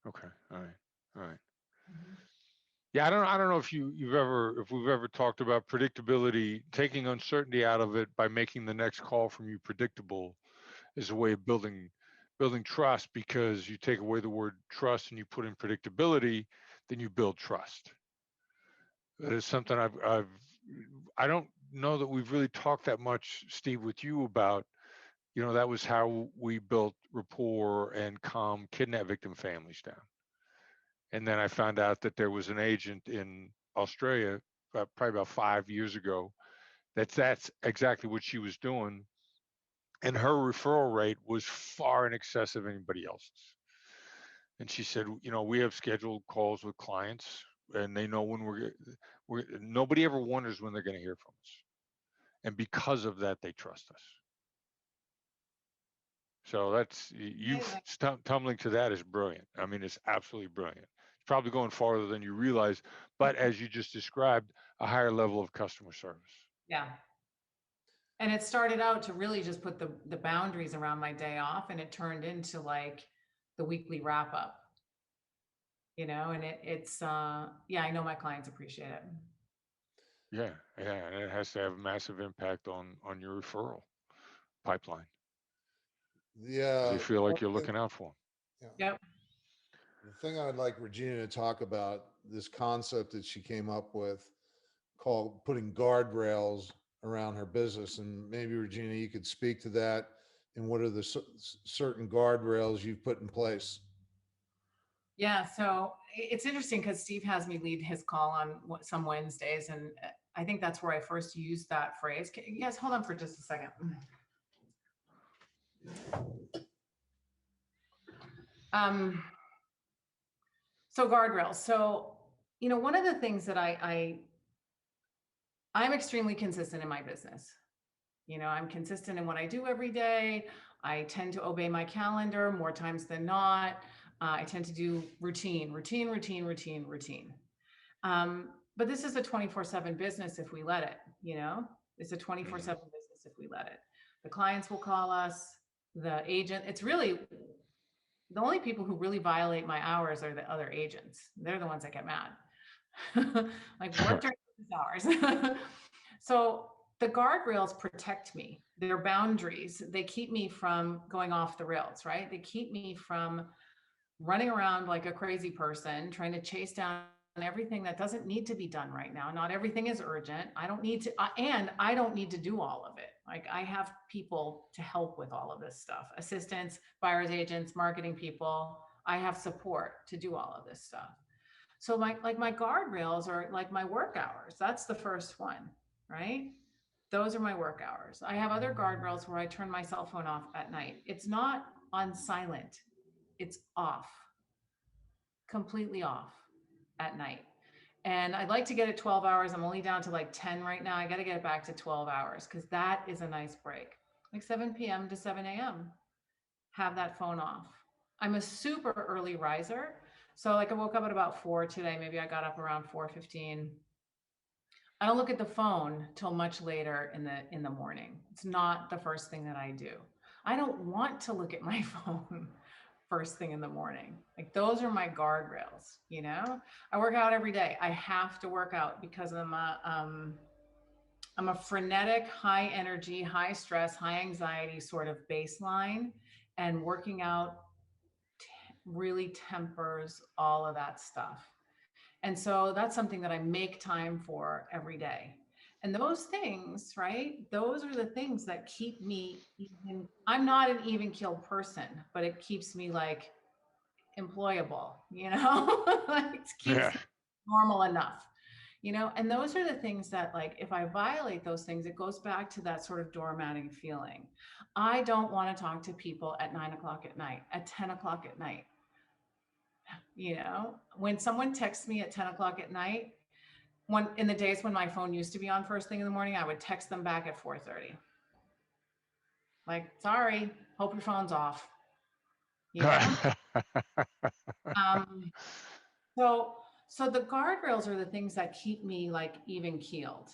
Okay. All right. All right. Mhm. Yeah, I don't know if if we've ever talked about predictability, taking uncertainty out of it by making the next call from you predictable is a way of building trust, because you take away the word trust and you put in predictability, then you build trust. That is something I don't know that we've really talked that much, Steve, with you about. That was how we built rapport and calm kidnap victim families down. And then I found out that there was an agent in Australia, probably about 5 years ago, that's exactly what she was doing, and her referral rate was far in excess of anybody else's. And she said, we have scheduled calls with clients, and they know when we're nobody ever wonders when they're going to hear from us, and because of that, they trust us. So that's you Amazing. tumbling to that is brilliant. I mean, it's absolutely brilliant. It's probably going farther than you realize, but as you just described, a higher level of customer service. Yeah. And it started out to really just put the boundaries around my day off, and it turned into like the weekly wrap up, and yeah, I know my clients appreciate it. Yeah, yeah, and it has to have a massive impact on your referral pipeline, because they Yeah, feel like you're looking out for them. yeah. Yep. The thing I'd like Regina to talk about, this concept that she came up with called putting guardrails around her business. And maybe Regina, you could speak to that. And what are the certain guardrails you've put in place? Yeah, so it's interesting because Steve has me lead his call on some Wednesdays, and I think that's where I first used that phrase. Can you guys hold on for just a second? Um, so guardrails. So, one of the things that I'm extremely consistent in my business. I'm consistent in what I do every day. I tend to obey my calendar more times than not. I tend to do routine. But this is a 24/7 business if we let it. It's a 24/7 business if we let it. The clients will call us, the agent. It's really the only people who really violate my hours are the other agents. They're the ones that get mad. Like, work during business hours. So the guardrails protect me. They're boundaries. They keep me from going off the rails, right? They keep me from running around like a crazy person, trying to chase down everything that doesn't need to be done right now. Not everything is urgent. I don't need to, and I don't need to do all of it. Like, I have people to help with all of this stuff, assistants, buyers agents, marketing people. I have support to do all of this stuff. So my guardrails are like my work hours. That's the first one, right? Those are my work hours. I have other guardrails where I turn my cell phone off at night. It's not on silent. It's off, completely off at night. And I'd like to get it 12 hours. I'm only down to like 10 right now. I got to get it back to 12 hours because that is a nice break. Like 7 p.m. to 7 a.m. Have that phone off. I'm a super early riser. So like I woke up at about 4 today. Maybe I got up around 4:15. I don't look at the phone till much later in the morning. It's not the first thing that I do. I don't want to look at my phone first thing in the morning. Like, those are my guardrails. I work out every day. I have to work out because I'm a frenetic, high energy, high stress, high anxiety sort of baseline, and working out really tempers all of that stuff. And so that's something that I make time for every day. And those things, right? Those are the things that keep me even. I'm not an even keeled person, but it keeps me like employable, like, it keeps Yeah. me normal enough. And those are the things that, like, if I violate those things, it goes back to that sort of doormatting feeling. I don't want to talk to people at 9 o'clock at night, at 10 o'clock at night. When someone texts me at 10 o'clock at night, when in the days when my phone used to be on first thing in the morning, I would text them back at 4:30. Like, sorry, hope your phone's off. Um, so the guardrails are the things that keep me like even keeled.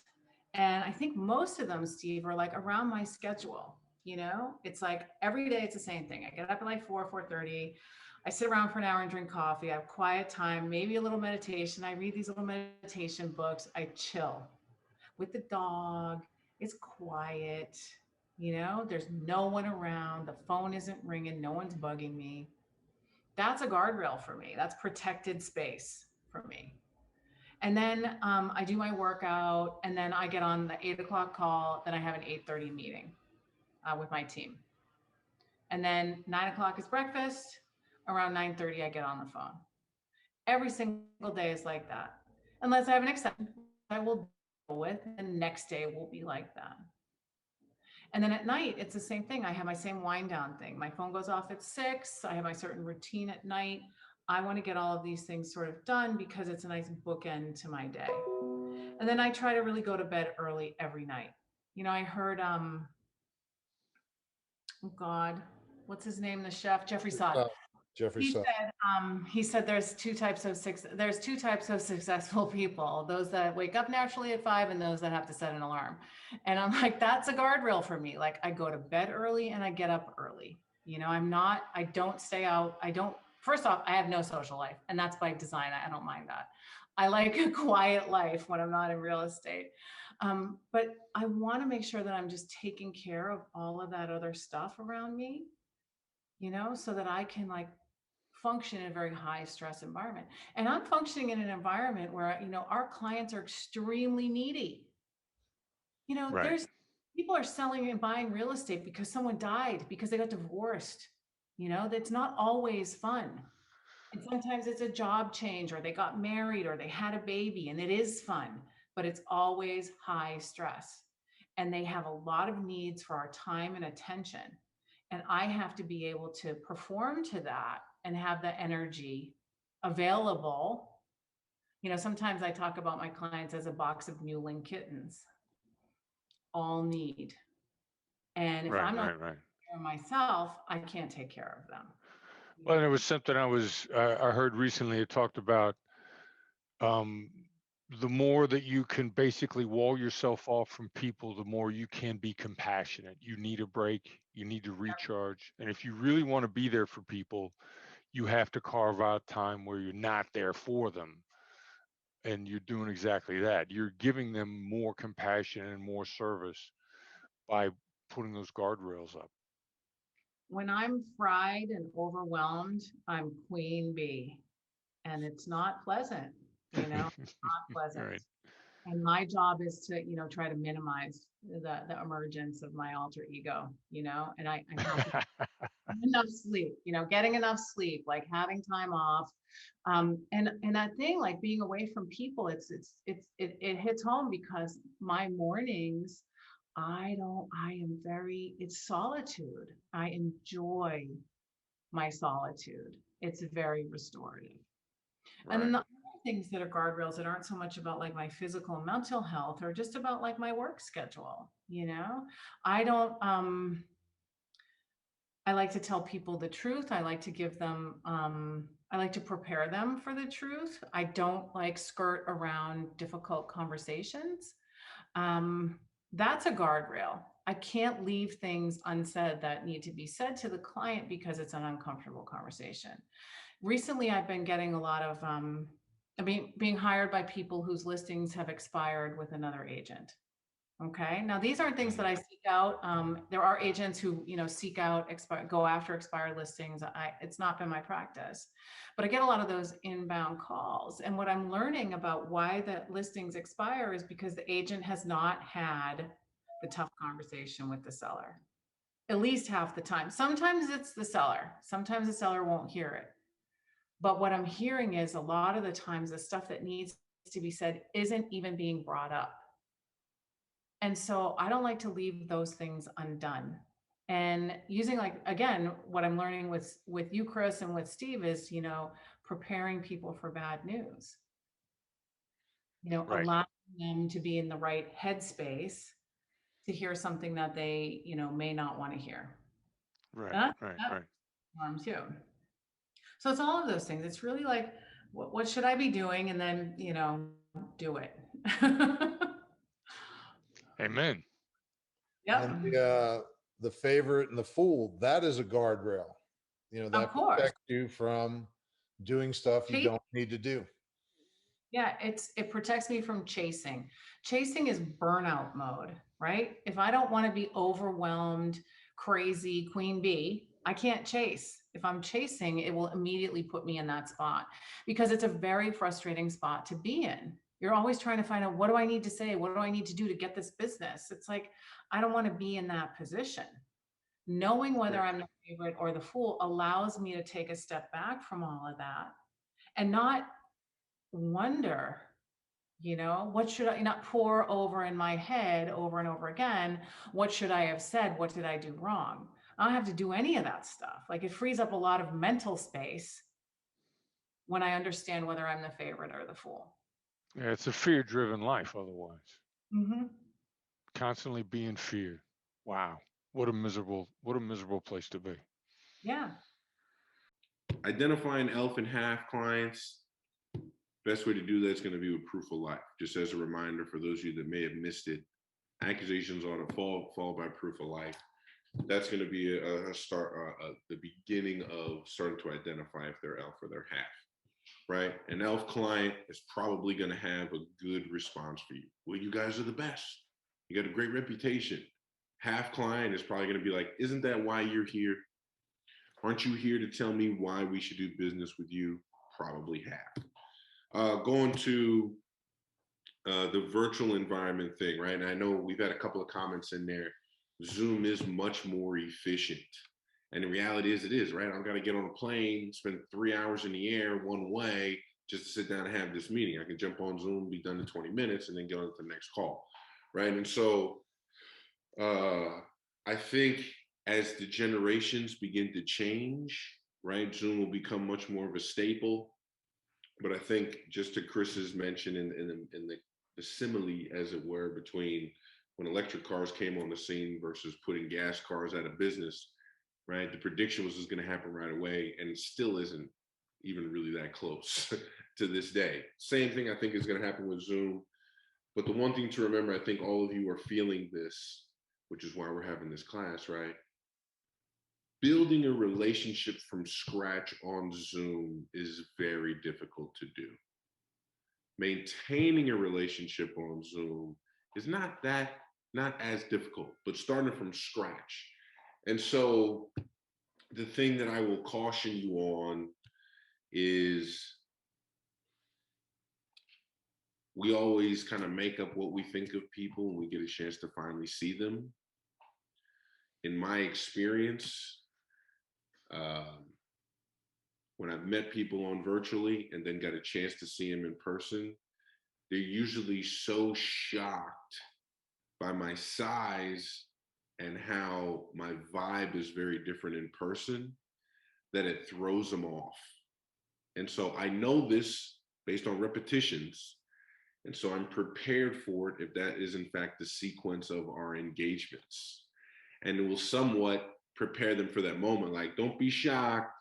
And I think most of them, Steve, are like around my schedule. It's like every day it's the same thing. I get up at like 4:30. I sit around for an hour and drink coffee. I have quiet time, maybe a little meditation. I read these little meditation books. I chill with the dog. It's quiet. There's no one around. The phone isn't ringing. No one's bugging me. That's a guardrail for me. That's protected space for me. And then I do my workout, and then I get on the 8 o'clock call. Then I have an 8:30 meeting with my team. And then 9 o'clock is breakfast. Around 9:30, I get on the phone. Every single day is like that. Unless I have an exception I will deal with, and the next day will be like that. And then at night, it's the same thing. I have my same wind down thing. My phone goes off at 6. I have my certain routine at night. I want to get all of these things sort of done because it's a nice bookend to my day. And then I try to really go to bed early every night. I heard, oh God, what's his name? The chef, Jeffrey Sod. Jeffrey Sod. He said there's two types of successful people: those that wake up naturally at 5 and those that have to set an alarm. And I'm like, that's a guardrail for me. Like, I go to bed early and I get up early. I don't stay out. First off, I have no social life, and that's by design. I don't mind that. I like a quiet life when I'm not in real estate. But I want to make sure that I'm just taking care of all of that other stuff around me, so that I can function in a very high stress environment. And I'm functioning in an environment where, our clients are extremely needy. Right. There's people are selling and buying real estate because someone died, because they got divorced. That's not always fun. And sometimes it's a job change, or they got married, or they had a baby, and it is fun, but it's always high stress. And they have a lot of needs for our time and attention. And I have to be able to perform to that and have the energy available. Sometimes I talk about my clients as a box of mewling kittens, all need. And if I'm not taking care of myself, I can't take care of them. Well, and it was something I heard recently. It talked about the more that you can basically wall yourself off from people, the more you can be compassionate. You need a break, you need to recharge. And if you really want to be there for people, you have to carve out time where you're not there for them. And you're doing exactly that. You're giving them more compassion and more service by putting those guardrails up. When I'm fried and overwhelmed, I'm queen bee. And it's not pleasant, it's not pleasant. Right. And my job is to, try to minimize the emergence of my alter ego, and I have to get enough sleep, getting enough sleep, like having time off. And that thing, like being away from people, it hits home, because my mornings, it's solitude. I enjoy my solitude. It's very restorative. Right. And then the other things that are guardrails that aren't so much about like my physical and mental health, or just about like my work schedule. I don't, I like to tell people the truth. I like to give them, I like to prepare them for the truth. I don't like skirt around difficult conversations. That's a guardrail. I can't leave things unsaid that need to be said to the client because it's an uncomfortable conversation. Recently, I've been getting a lot of, being hired by people whose listings have expired with another agent. Okay. Now, these aren't things that I seek out. There are agents who, seek out, go after expired listings. It's not been my practice, but I get a lot of those inbound calls. And what I'm learning about why the listings expire is because the agent has not had the tough conversation with the seller, at least half the time. Sometimes it's the seller. Sometimes the seller won't hear it. But what I'm hearing is a lot of the times the stuff that needs to be said isn't even being brought up. And so I don't like to leave those things undone. And using, like, again, what I'm learning with you, Chris, and with Steve is, preparing people for bad news. Right. Allowing them to be in the right headspace to hear something that they, may not want to hear. Right. Too. So it's all of those things. It's really like, what should I be doing? And then, do it. Amen. Yep. And the favorite and the fool, that is a guardrail. You know, Of that course. protects you from doing stuff you Chase- don't need to do. Yeah, it protects me from chasing. Chasing is burnout mode, right? If I don't want to be overwhelmed, crazy, queen bee, I can't chase. If I'm chasing, it will immediately put me in that spot because it's a very frustrating spot to be in. You're always trying to find out, what do I need to say? What do I need to do to get this business? It's like, I don't want to be in that position. Knowing whether I'm the favorite or the fool allows me to take a step back from all of that and not wonder, what should I not pour over in my head over and over again? What should I have said? What did I do wrong? I don't have to do any of that stuff. Like, it frees up a lot of mental space when I understand whether I'm the favorite or the fool. Yeah, it's a fear-driven life otherwise. Mm-hmm. Constantly being feared. Wow. What a miserable place to be. Yeah. Identifying elf and half clients. Best way to do that is going to be with proof of life. Just as a reminder for those of you that may have missed it, accusations ought to fall by proof of life. That's going to be a start, the beginning of starting to identify if they're elf or they're half, right? An elf client is probably going to have a good response for you. Well, you guys are the best. You got a great reputation. Half client is probably going to be like, isn't that why you're here? Aren't you here to tell me why we should do business with you? Probably half. Going to the virtual environment thing, right? And I know we've had a couple of comments in there. Zoom is much more efficient. And the reality is, it is, right? I've got to get on a plane, spend 3 hours in the air one way just to sit down and have this meeting. I can jump on Zoom, be done in 20 minutes, and then get on to the next call, right? And so I think as the generations begin to change, right, Zoom will become much more of a staple. But I think, just to Chris's mention in the simile, as it were, between when electric cars came on the scene versus putting gas cars out of business, right? The prediction was going to happen right away, and it still isn't even really that close to this day. Same thing I think is going to happen with Zoom. But the one thing to remember, I think all of you are feeling this, which is why we're having this class, right? Building a relationship from scratch on Zoom is very difficult to do. Maintaining a relationship on Zoom is not as difficult, but starting from scratch. And so the thing that I will caution you on is, we always kind of make up what we think of people when we get a chance to finally see them. In my experience, when I've met people on virtually and then got a chance to see them in person, they're usually so shocked by my size and how my vibe is very different in person that it throws them off. And so I know this based on repetitions. And so I'm prepared for it if that is in fact the sequence of our engagements. And it will somewhat prepare them for that moment. Like, don't be shocked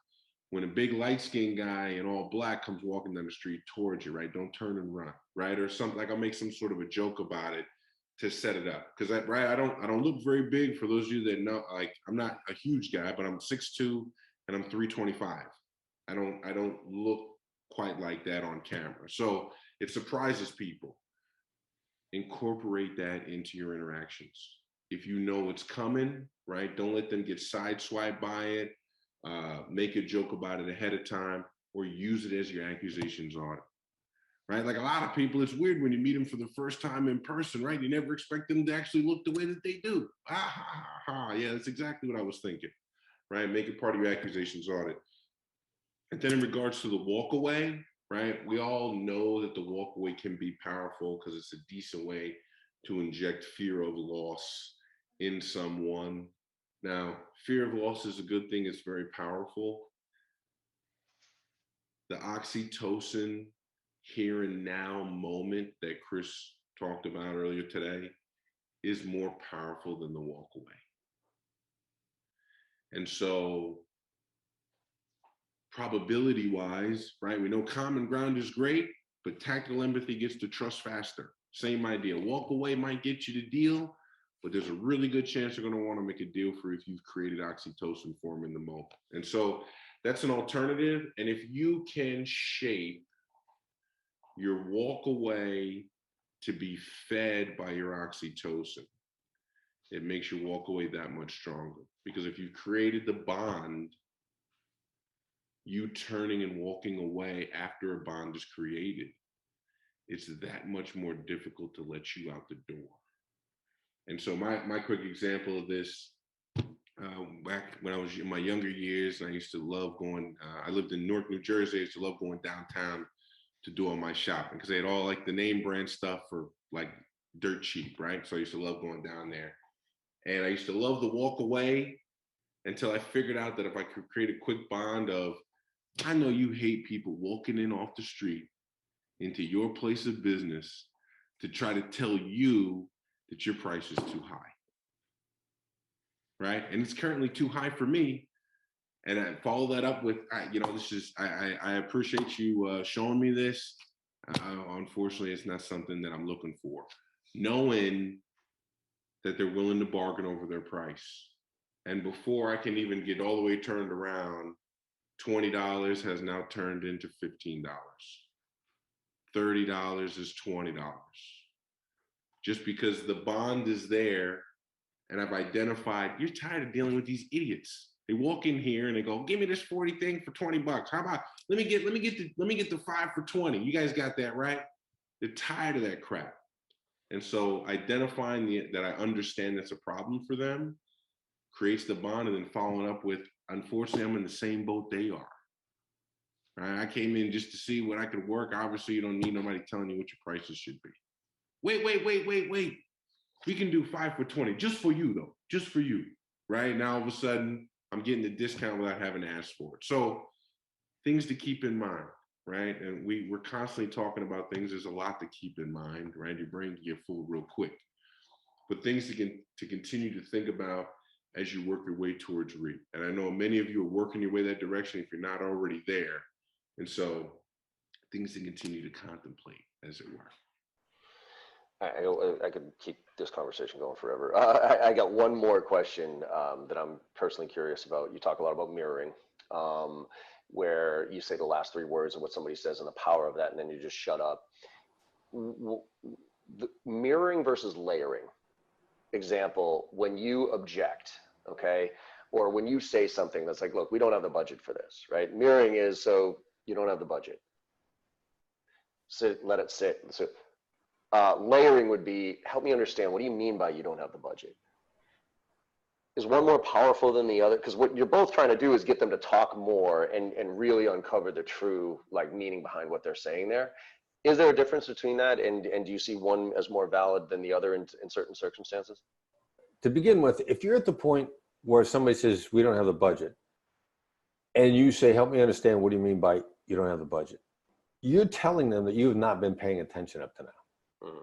when a big light-skinned guy in all black comes walking down the street towards you, right? Don't turn and run, right? Or something. Like, I'll make some sort of a joke about it to set it up. Because I don't look very big. For those of you that know, like, I'm not a huge guy, but I'm 6'2" and I'm 325. I don't look quite like that on camera. So it surprises people. Incorporate that into your interactions. If you know it's coming, right? Don't let them get sideswiped by it. Make a joke about it ahead of time, or use it as your accusations on it, right? Like, a lot of people, it's weird when you meet them for the first time in person, right? You never expect them to actually look the way that they do. Yeah, that's exactly what I was thinking, right? Make it part of your accusations on it. And then in regards to the walk away, right? We all know that the walk away can be powerful because it's a decent way to inject fear of loss in someone. Now, fear of loss is a good thing. It's very powerful. The oxytocin here and now moment that Chris talked about earlier today is more powerful than the walk away. And so, probability wise, right? We know common ground is great, but tactical empathy gets to trust faster. Same idea. Walk away might get you the deal, but there's a really good chance they're going to want to make a deal for you if you've created oxytocin for them in the moment. And so That's an alternative. And if you can shape your walk away to be fed by your oxytocin, it makes your walk away that much stronger. Because if you've created the bond, you turning and walking away after a bond is created, it's that much more difficult to let you out the door. And so my quick example of this, back when I was in my younger years, I used to love going, I lived in Newark, New Jersey. I used to love going downtown to do all my shopping because they had all like the name brand stuff for like dirt cheap, right? So I used to love going down there. And I used to love the walk away until I figured out that if I could create a quick bond of, I know you hate people walking in off the street into your place of business to try to tell you that your price is too high. Right? And it's currently too high for me. And I follow that up with, this is, I appreciate you showing me this. Unfortunately, it's not something that I'm looking for. Knowing that they're willing to bargain over their price. And before I can even get all the way turned around, $20 has now turned into $15. $30 is $20. Just because the bond is there, and I've identified, you're tired of dealing with these idiots. They walk in here and they go, give me this 40 thing for $20. How about, let me get the 5 for 20. You guys got that, right? They're tired of that crap. And so identifying that I understand that's a problem for them creates the bond, and then following up with, unfortunately, I'm in the same boat they are. Right? I came in just to see what I could work. Obviously, you don't need nobody telling you what your prices should be. Wait. We can do 5 for 20, just for you though, just for you. Right? Now, all of a sudden, I'm getting the discount without having to ask for it. So things to keep in mind, right? And we're constantly talking about things. There's a lot to keep in mind, right? Your brain can get full real quick. But things to continue to think about as you work your way towards REIT. And I know many of you are working your way that direction if you're not already there. And so things to continue to contemplate, as it were. I could keep this conversation going forever. I got one more question that I'm personally curious about. You talk a lot about mirroring, where you say the last 3 words of what somebody says and the power of that, and then you just shut up. The mirroring versus layering. Example, when you object, okay, or when you say something that's like, look, we don't have the budget for this, right? Mirroring is, so you don't have the budget. Sit, let it sit. So, layering would be, help me understand, what do you mean by you don't have the budget? Is one more powerful than the other? Because what you're both trying to do is get them to talk more and really uncover the true meaning behind what they're saying there. Is there a difference between that? And do you see one as more valid than the other in certain circumstances? To begin with, if you're at the point where somebody says, we don't have the budget, and you say, help me understand, what do you mean by you don't have the budget? You're telling them that you have not been paying attention up to now. Mm-hmm.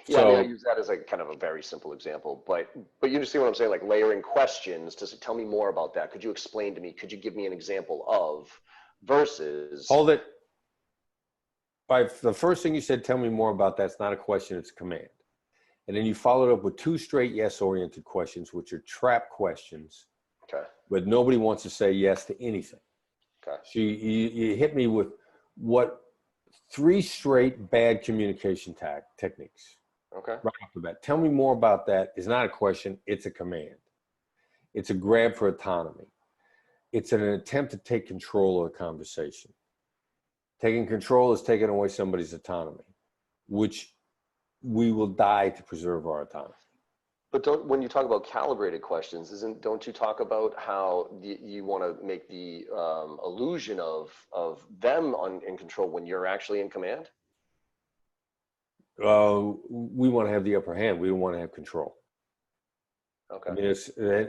Yeah, So, I use that as kind of a very simple example, but you just see what I'm saying, layering questions to say, tell me more about that. Could you explain to me? Could you give me an example of, versus. Hold it. By the first thing you said, tell me more about that's not a question, it's a command. And then you followed up with 2 straight yes-oriented questions, which are trap questions. Okay. But nobody wants to say yes to anything. Okay. So you hit me with 3 straight bad communication techniques. Okay. Right off the bat. Tell me more about that is not a question, it's a command. It's a grab for autonomy. It's an attempt to take control of the conversation. Taking control is taking away somebody's autonomy, which we will die to preserve our autonomy. But when you talk about calibrated questions, don't you talk about how you want to make the illusion of them in control when you're actually in command? We want to have the upper hand. We don't want to have control. Okay. I mean,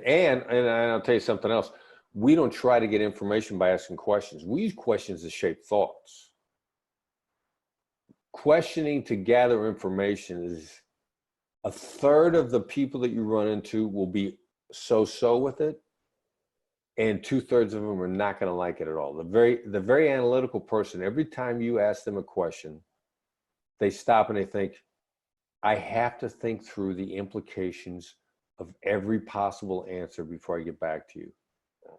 and I'll tell you something else. We don't try to get information by asking questions. We use questions to shape thoughts. Questioning to gather information is 1/3 of the people that you run into will be so-so with it, and 2/3 of them are not going to like it at all. The very analytical person, every time you ask them a question, they stop and they think, I have to think through the implications of every possible answer before I get back to you.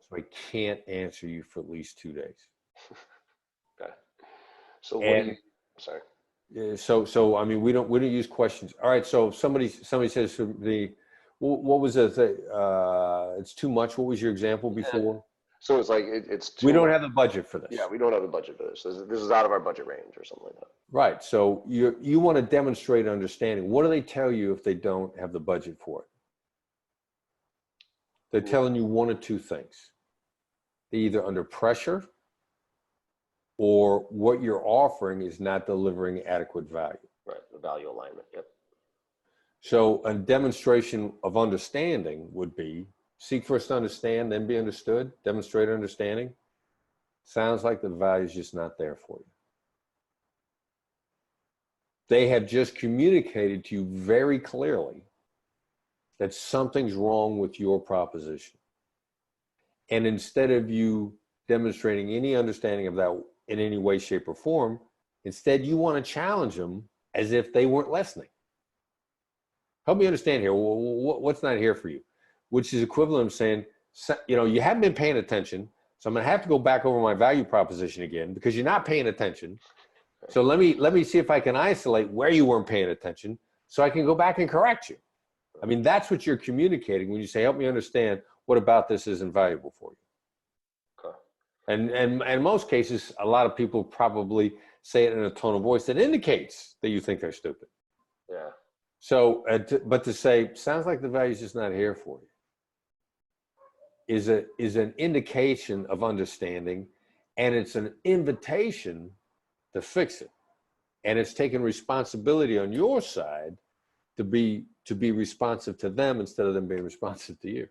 So I can't answer you for at least 2 days. Okay. So what do And you, sorry. so I mean, we don't use questions. All right. So if somebody says to me, what was the thing? It's too much. What was your example before? So it's like, it's too We don't much. have the budget for this. Yeah, we don't have the budget for this. This is out of our budget range or something like that. Right. So you want to demonstrate understanding. What do they tell you if they don't have the budget for it? They're telling you one or two things. They're either under pressure or what you're offering is not delivering adequate value. Right, the value alignment, yep. So a demonstration of understanding would be seek first to understand, then be understood, demonstrate understanding. Sounds like the value is just not there for you. They have just communicated to you very clearly that something's wrong with your proposition. And instead of you demonstrating any understanding of that in any way, shape, or form, instead you want to challenge them as if they weren't listening. Help me understand here. What's not here for you? Which is equivalent of saying, you haven't been paying attention, so I'm going to have to go back over my value proposition again because you're not paying attention. So let me see if I can isolate where you weren't paying attention so I can go back and correct you. I mean, that's what you're communicating when you say, help me understand what about this isn't valuable for you. Okay. And in most cases, a lot of people probably say it in a tone of voice that indicates that you think they're stupid. Yeah. So, but to say, sounds like the value's just not here for you is an indication of understanding, and it's an invitation to fix it. And it's taking responsibility on your side to be responsive to them instead of them being responsive to you.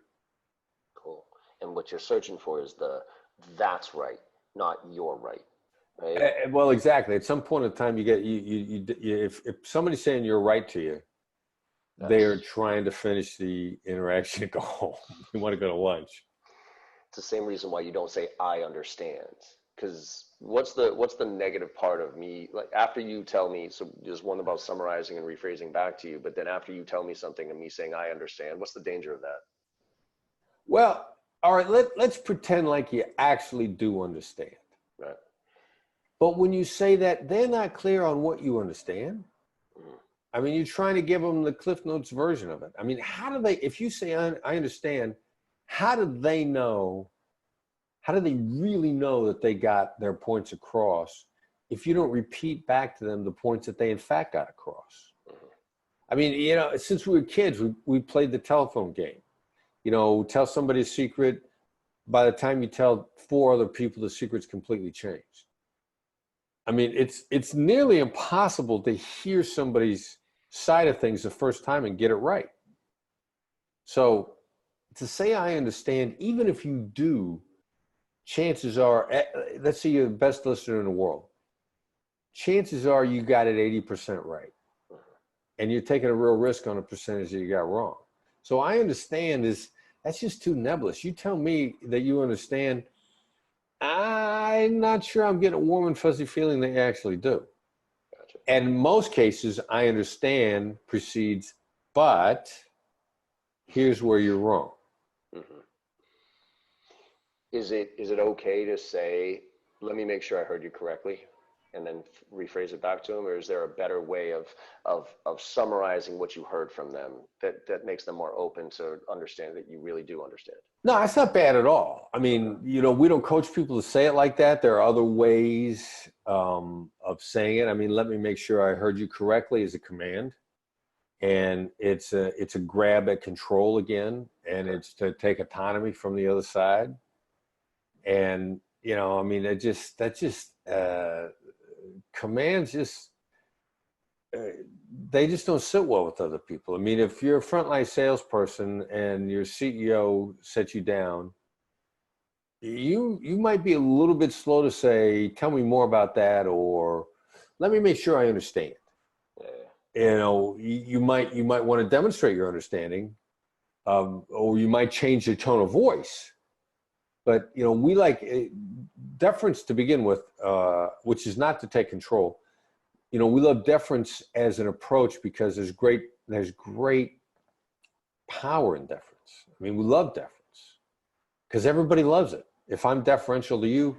Cool. And what you're searching for is that's right, not you're right. Right? Well, exactly. At some point in time, if somebody's saying you're right to you, they are trying to finish the interaction and go home. You want to go to lunch. It's the same reason why you don't say I understand. Because what's the negative part of me, like after you tell me, so there's one about summarizing and rephrasing back to you, but then after you tell me something and me saying I understand, what's the danger of that? Well, all right, let's pretend like you actually do understand. Right. But when you say that, they're not clear on what you understand. I mean, you're trying to give them the Cliff Notes version of it. I mean, how do they, if you say, I understand, how do they know, how do they really know that they got their points across if you don't repeat back to them the points that they in fact got across? I mean, since we were kids, we played the telephone game. Tell somebody a secret. By the time you tell 4 other people, the secret's completely changed. I mean, it's nearly impossible to hear somebody's side of things the first time and get it right. So to say I understand, even if you do, chances are, let's say you're the best listener in the world. Chances are you got it 80% right. And you're taking a real risk on a percentage that you got wrong. So I understand that's just too nebulous. You tell me that you understand, I'm not sure I'm getting a warm and fuzzy feeling that you actually do. Gotcha. And in most cases, I understand precedes, but here's where you're wrong. Mm-hmm. Is it okay to say, let me make sure I heard you correctly, and then rephrase it back to them? Or is there a better way of summarizing what you heard from them that makes them more open to understand that you really do understand? No, it's not bad at all. I mean, we don't coach people to say it like that. There are other ways of saying it. I mean, let me make sure I heard you correctly is a command. And it's a grab at control again. And it's to take autonomy from the other side. And, I mean, commands they just don't sit well with other people. I mean, if you're a frontline salesperson and your CEO sets you down, you might be a little bit slow to say, tell me more about that, or let me make sure I understand. You might want to demonstrate your understanding, or you might change your tone of voice. But, we like deference to begin with, which is not to take control. We love deference as an approach because there's great power in deference. I mean, we love deference. because everybody loves it. If I'm deferential to you,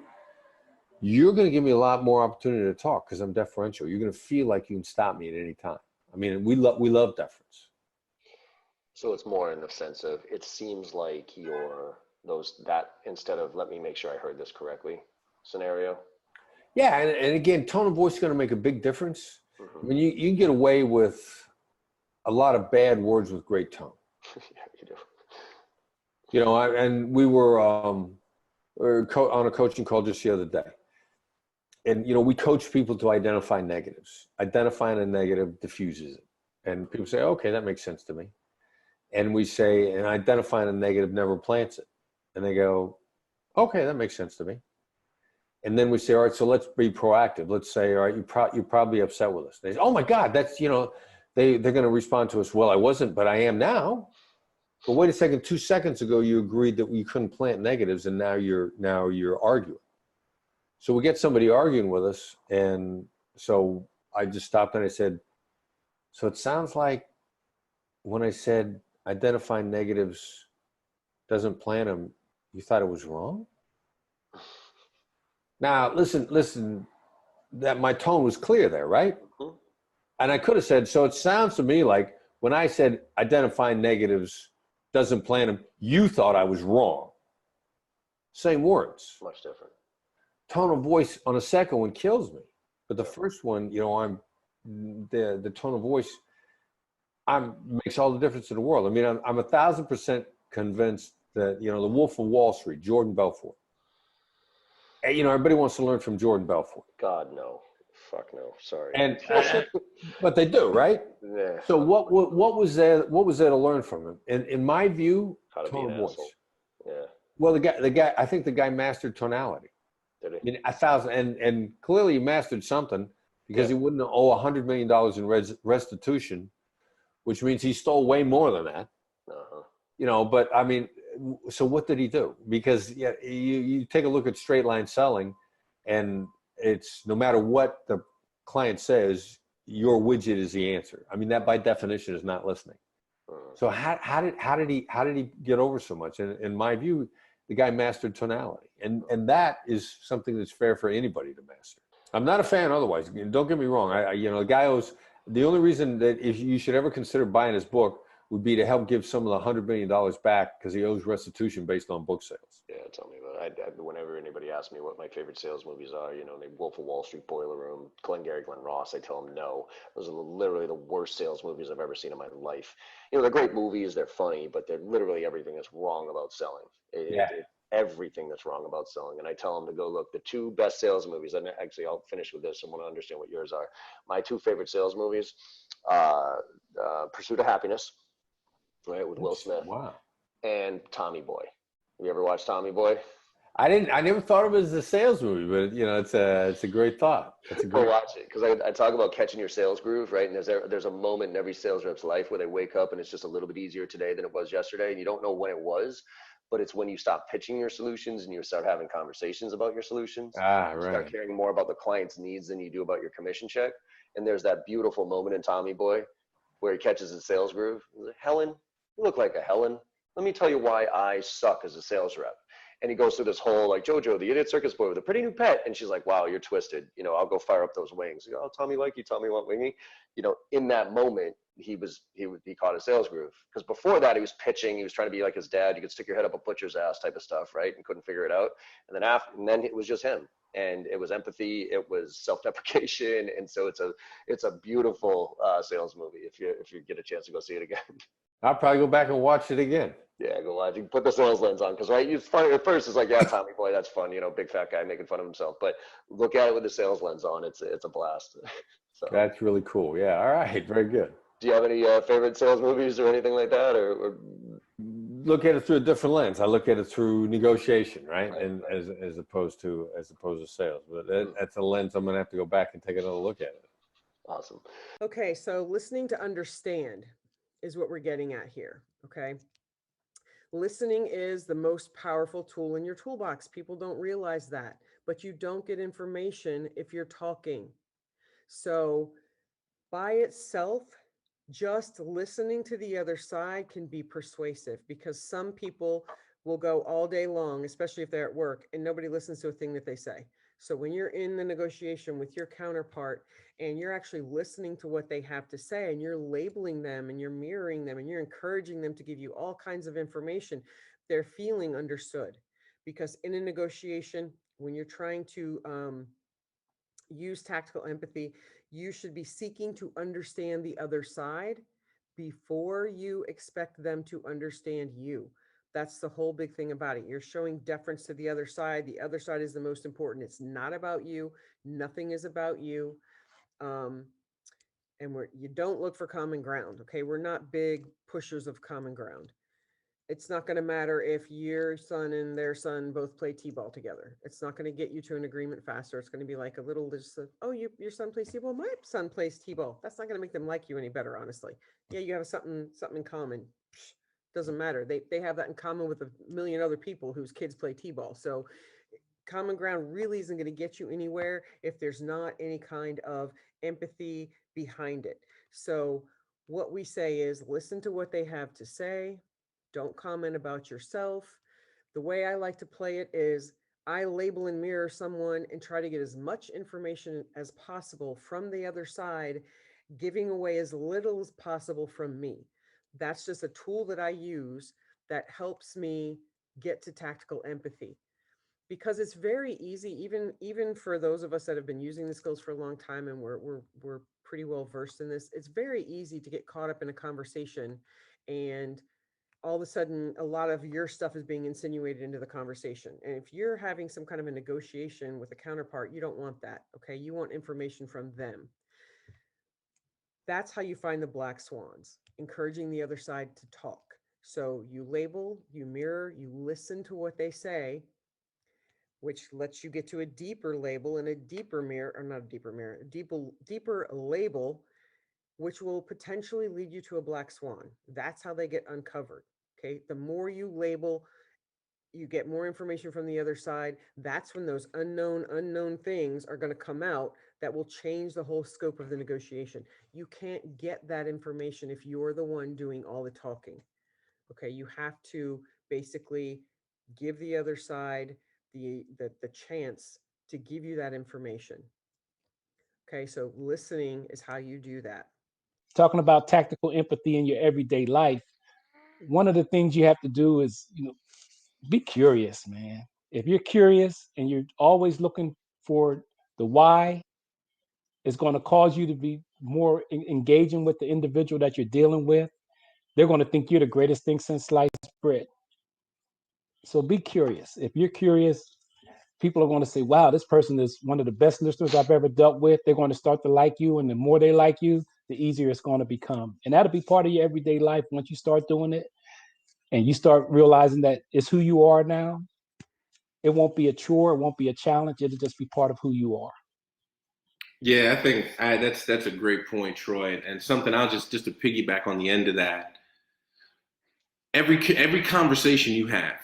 you're going to give me a lot more opportunity to talk because I'm deferential. You're going to feel like you can stop me at any time. I mean, we love deference. So it's more in the sense of, it seems like that instead of, let me make sure I heard this correctly scenario. Yeah, and again, tone of voice is going to make a big difference. Mm-hmm. I mean, you can get away with a lot of bad words with great tone. Yeah, you do. You know, and we were on a coaching call just the other day. And, you know, we coach people to identify negatives. Identifying a negative diffuses it. And people say, okay, that makes sense to me. And we say, and identifying a negative never plants it. And they go, okay, that makes sense to me. And then we say, all right, so let's be proactive. Let's say, all right, you're probably upset with us. They say, oh my God, that's, you know, they're going to respond to us. Well, I wasn't, but I am now. But wait a second, 2 seconds ago, you agreed that we couldn't plant negatives, and now you're arguing. So we get somebody arguing with us, and so I just stopped and I said, so it sounds like when I said identify negatives doesn't plant them, you thought it was wrong? Now, listen, that my tone was clear there, right? Mm-hmm. And I could have said, so it sounds to me like when I said identify negatives doesn't plant them, you thought I was wrong. Same words. Much different. Tone of voice on a second one kills me. But the first one, you know, the tone of voice makes all the difference in the world. I mean, I'm 1,000% convinced that, you know, the Wolf of Wall Street, Jordan Belfort. And, you know, everybody wants to learn from Jordan Belfort. God, no. Fuck no. Sorry. And but they do, right? Yeah. So what was there to learn from him? In my view, How to be tone an of voice. asshole. Yeah. Well, the guy, I think the guy mastered tonality. Did he? I mean, 1,000, and clearly he mastered something, because he wouldn't owe $100 million in restitution, which means he stole way more than that. Uh-huh. You know, but I mean, so what did he do? Because you take a look at straight line selling, and it's no matter what the client says, your widget is the answer. I mean, that by definition is not listening. So how did he get over so much? And in my view, the guy mastered tonality, and that is something that's fair for anybody to master. I'm not a fan otherwise. Don't get me wrong. You know, the guy owes. The only reason that if you should ever consider buying his book would be to help give some of the $100 million back, because he owes restitution based on book sales. Yeah, tell me about it. Whenever anybody asks me what my favorite sales movies are, you know, the Wolf of Wall Street, Boiler Room, Glengarry Glen Ross, I tell them no. Those are literally the worst sales movies I've ever seen in my life. You know, they're great movies, they're funny, but they're literally everything that's wrong about selling. Everything that's wrong about selling. And I tell them to go look. The two best sales movies, and actually I'll finish with this, I want to understand what yours are. My two favorite sales movies, Pursuit of Happiness, right, with Will Smith. Wow. And Tommy Boy. Have you ever watched Tommy Boy? I never thought of it as a sales movie, but you know, it's a great thought. Go watch it, because I talk about catching your sales groove, right? And there's a moment in every sales rep's life where they wake up and it's just a little bit easier today than it was yesterday, and you don't know when it was, but it's when you stop pitching your solutions and you start having conversations about your solutions. Right. You start caring more about the client's needs than you do about your commission check. And there's that beautiful moment in Tommy Boy where he catches his sales groove. He's like, Helen, you look like a Helen. Let me tell you why I suck as a sales rep. And he goes through this whole, like, Jojo, the idiot circus boy with a pretty new pet. And she's like, wow, you're twisted. You know, I'll go fire up those wings. You go, oh, Tommy like you, Tommy want wingy. You know, in that moment, he caught a sales groove. Because before that, he was pitching. He was trying to be like his dad. You could stick your head up a butcher's ass type of stuff, right? And couldn't figure it out. And then it was just him. And it was empathy. It was self-deprecation. And so it's a beautiful sales movie if you get a chance to go see it again. I'll probably go back and watch it again. Yeah, go watch. You can put the sales lens on, because right, it's funny at first. It's like, yeah, Tommy Boy, that's fun, you know, big fat guy making fun of himself. But look at it with the sales lens on. It's a blast. So, that's really cool. Yeah. All right. Very good. do you have any favorite sales movies or anything like that, or? Look at it through a different lens. I look at it through negotiation, right? And as opposed to sales. But that's a lens I'm gonna have to go back and take another look at it. Awesome. Okay, so listening to understand is what we're getting at here, okay? Listening is the most powerful tool in your toolbox. People don't realize that, but you don't get information if you're talking. So by itself, just listening to the other side can be persuasive, because some people will go all day long, especially if they're at work, and nobody listens to a thing that they say. So when you're in the negotiation with your counterpart and you're actually listening to what they have to say and you're labeling them and you're mirroring them and you're encouraging them to give you all kinds of information, they're feeling understood. Because in a negotiation, when you're trying to use tactical empathy, you should be seeking to understand the other side before you expect them to understand you. That's the whole big thing about it. You're showing deference to the other side. The other side is the most important. It's not about you. Nothing is about you. And you don't look for common ground. Okay. We're not big pushers of common ground. It's not going to matter if your son and their son both play t-ball together. It's not going to get you to an agreement faster. It's going to be like a little, oh, your son plays t-ball. My son plays t-ball. That's not going to make them like you any better, honestly. Yeah, you have something in common. Doesn't matter. They have that in common with a million other people whose kids play t-ball. So common ground really isn't going to get you anywhere if there's not any kind of empathy behind it. So what we say is listen to what they have to say. Don't comment about yourself. The way I like to play it is I label and mirror someone and try to get as much information as possible from the other side, giving away as little as possible from me. That's just a tool that I use that helps me get to tactical empathy. Because it's very easy, even for those of us that have been using the skills for a long time and we're pretty well versed in this, it's very easy to get caught up in a conversation and all of a sudden a lot of your stuff is being insinuated into the conversation. And if you're having some kind of a negotiation with a counterpart, you don't want that. Okay. You want information from them. That's how you find the black swans, encouraging the other side to talk. So you label, you mirror, you listen to what they say, which lets you get to a deeper label and a deeper mirror, or not a deeper mirror, a deeper label, which will potentially lead you to a black swan. That's how they get uncovered. Okay. The more you label, you get more information from the other side. That's when those unknown things are going to come out that will change the whole scope of the negotiation. You can't get that information if you're the one doing all the talking. Okay. You have to basically give the other side the chance to give you that information. Okay. So listening is how you do that. Talking about tactical empathy in your everyday life, one of the things you have to do is, be curious, man. If you're curious and you're always looking for the why, it's going to cause you to be more engaging with the individual that you're dealing with. They're going to think you're the greatest thing since sliced bread. So be curious. If you're curious, people are going to say, wow, this person is one of the best listeners I've ever dealt with. They're going to start to like you. And the more they like you, the easier it's going to become. And that'll be part of your everyday life once you start doing it. And you start realizing that it's who you are now. It won't be a chore. It won't be a challenge. It'll just be part of who you are. Yeah, I think that's a great point, Troy. And something I'll just to piggyback on the end of that. Every conversation you have,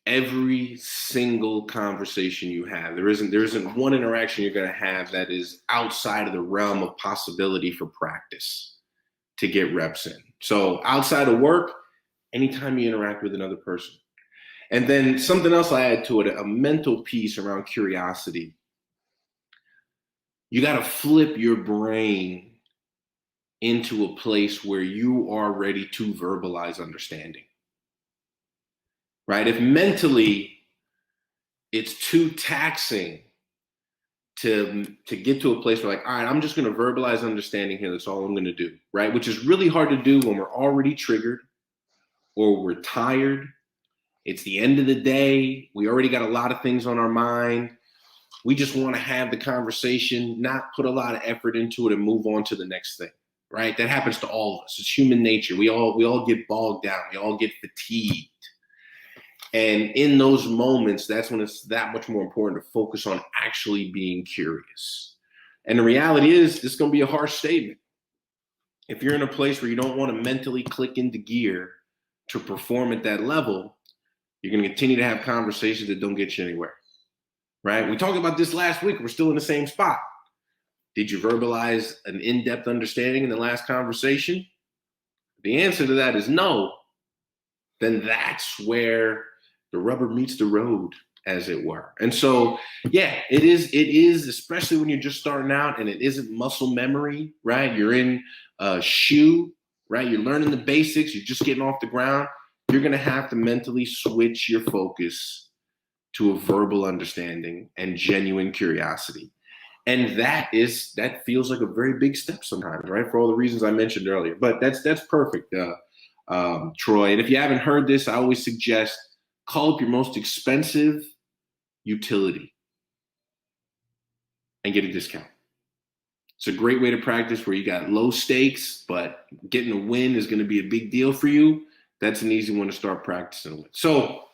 every single conversation you have, there isn't one interaction you're going to have that is outside of the realm of possibility for practice to get reps in. So outside of work, anytime you interact with another person. And then something else I add to it, a mental piece around curiosity. You got to flip your brain into a place where you are ready to verbalize understanding, right? If mentally it's too taxing to get to a place where like, all right, I'm just going to verbalize understanding here. That's all I'm going to do, right? Which is really hard to do when we're already triggered or we're tired. It's the end of the day. We already got a lot of things on our mind. We just want to have the conversation, not put a lot of effort into it and move on to the next thing, right? That happens to all of us. It's human nature. We all get bogged down. We all get fatigued. And in those moments, that's when it's that much more important to focus on actually being curious. And the reality is, this is going to be a harsh statement. If you're in a place where you don't want to mentally click into gear to perform at that level, you're going to continue to have conversations that don't get you anywhere, right? We talked about this last week. We're still in the same spot. Did you verbalize an in-depth understanding in the last conversation? The answer to that is no. Then that's where the rubber meets the road, as it were. And so, yeah, it is, especially when you're just starting out and it isn't muscle memory, right? You're in a shoe, right? You're learning the basics. You're just getting off the ground. You're going to have to mentally switch your focus to a verbal understanding and genuine curiosity. And that feels like a very big step sometimes, right? For all the reasons I mentioned earlier. But that's perfect, Troy. And if you haven't heard this, I always suggest call up your most expensive utility and get a discount. It's a great way to practice where you got low stakes, but getting a win is going to be a big deal for you. That's an easy one to start practicing with. So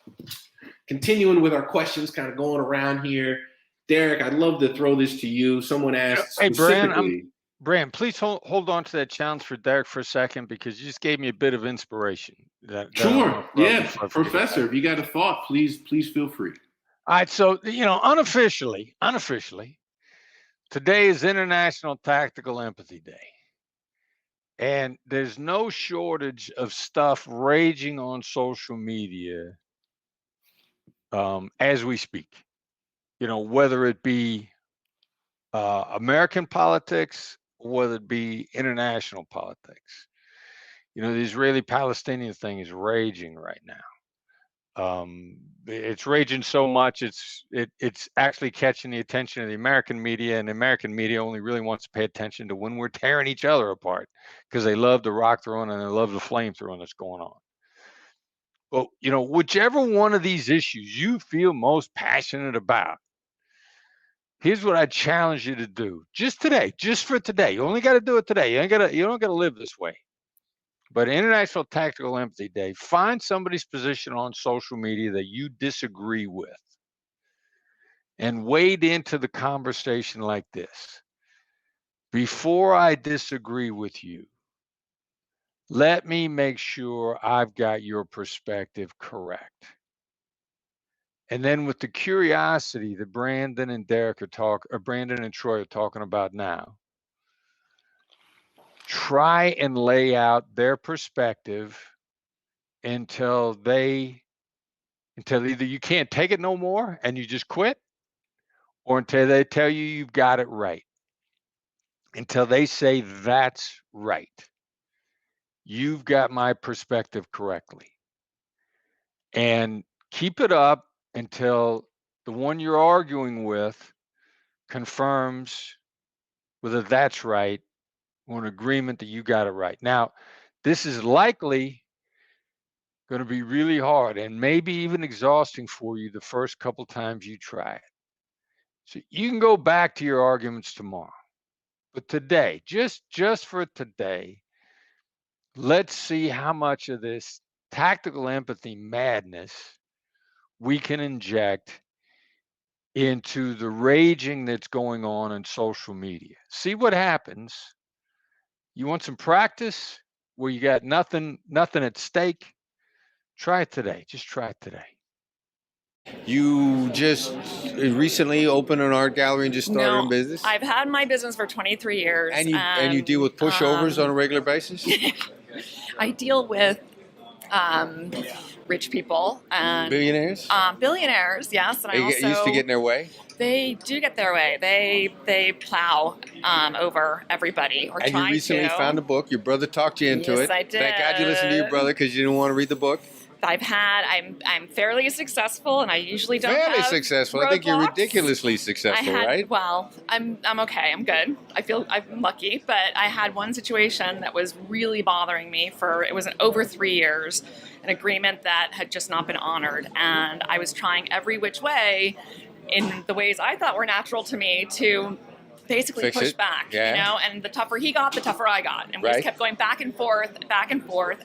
continuing with our questions, kind of going around here. Derek, I'd love to throw this to you. Someone asked specifically. Brian, please hold on to that challenge for Derek for a second, because you just gave me a bit of inspiration. Sure. Yeah, Professor, if you got a thought, please feel free. All right. So, unofficially, today is International Tactical Empathy Day. And there's no shortage of stuff raging on social media as we speak. Whether it be American politics, whether it be international politics. The Israeli-Palestinian thing is raging right now. It's raging so much, it's actually catching the attention of the American media, and the American media only really wants to pay attention to when we're tearing each other apart, because they love the rock throwing and they love the flame throwing that's going on. But, whichever one of these issues you feel most passionate about, here's what I challenge you to do. Just today, just for today. You only got to do it today. You don't got to live this way. But International Tactical Empathy Day, find somebody's position on social media that you disagree with and wade into the conversation like this. Before I disagree with you, let me make sure I've got your perspective correct. And then with the curiosity that Brandon and Brandon and Troy are talking about now, try and lay out their perspective until either you can't take it no more and you just quit, or until they tell you you've got it right. Until they say that's right. You've got my perspective correctly. And keep it up until the one you're arguing with confirms whether that's right, or an agreement that you got it right. Now, this is likely going to be really hard and maybe even exhausting for you the first couple times you try it. So you can go back to your arguments tomorrow. But today, just for today, let's see how much of this tactical empathy madness we can inject into the raging that's going on in social media. See what happens. You want some practice where you got nothing at stake? Try it today. Just try it today. You just recently opened an art gallery and just started in business? I've had my business for 23 years. And you deal with pushovers on a regular basis? I deal with rich people and billionaires. Billionaires, yes. And they I also used to get in their way. They do get their way. They plow over everybody. Or and you recently found a book. Your brother talked you into it. Yes, I did. Thank God you listened to your brother because you didn't want to read the book. I'm fairly successful, and I usually don't fairly have successful. roadblocks. I think you're ridiculously successful, right? Well, I'm okay. I'm good. I feel I'm lucky, but I had one situation that was really bothering me it was over 3 years, an agreement that had just not been honored, and I was trying every which way, in the ways I thought were natural to me, to basically push back, and the tougher he got, the tougher I got. And we just kept going back and forth,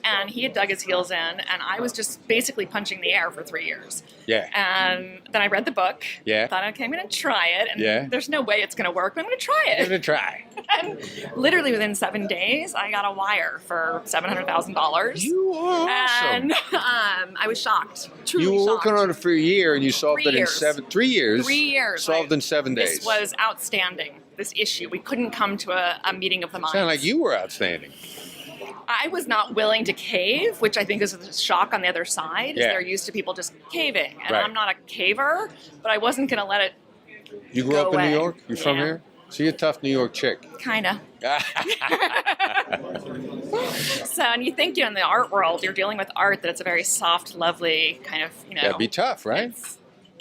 and he had dug his heels in, and I was just basically punching the air for 3 years. Yeah. And then I read the book. Yeah. Thought, okay, I'm going to try it. And there's no way it's going to work, but I'm going to try it. I'm going to try. And literally within 7 days, I got a wire for $700,000. You are awesome. And I was shocked. Truly you were shocked. working on it for a year, and you solved it in 3 years. 3 years. Solved in 7 days. This was outstanding. This issue. We couldn't come to a meeting of the minds. Sound like you were outstanding. I was not willing to cave, which I think is a shock on the other side. Is Yeah. they're used to people just caving, and Right. I'm not a caver, but I wasn't going to let it. You grew Go up in away. New York? You from Yeah. here? So you're a tough New York chick. Kind of. So, and you think, in the art world, you're dealing with art, that it's a very soft, lovely kind of, Gotta be tough, right? it's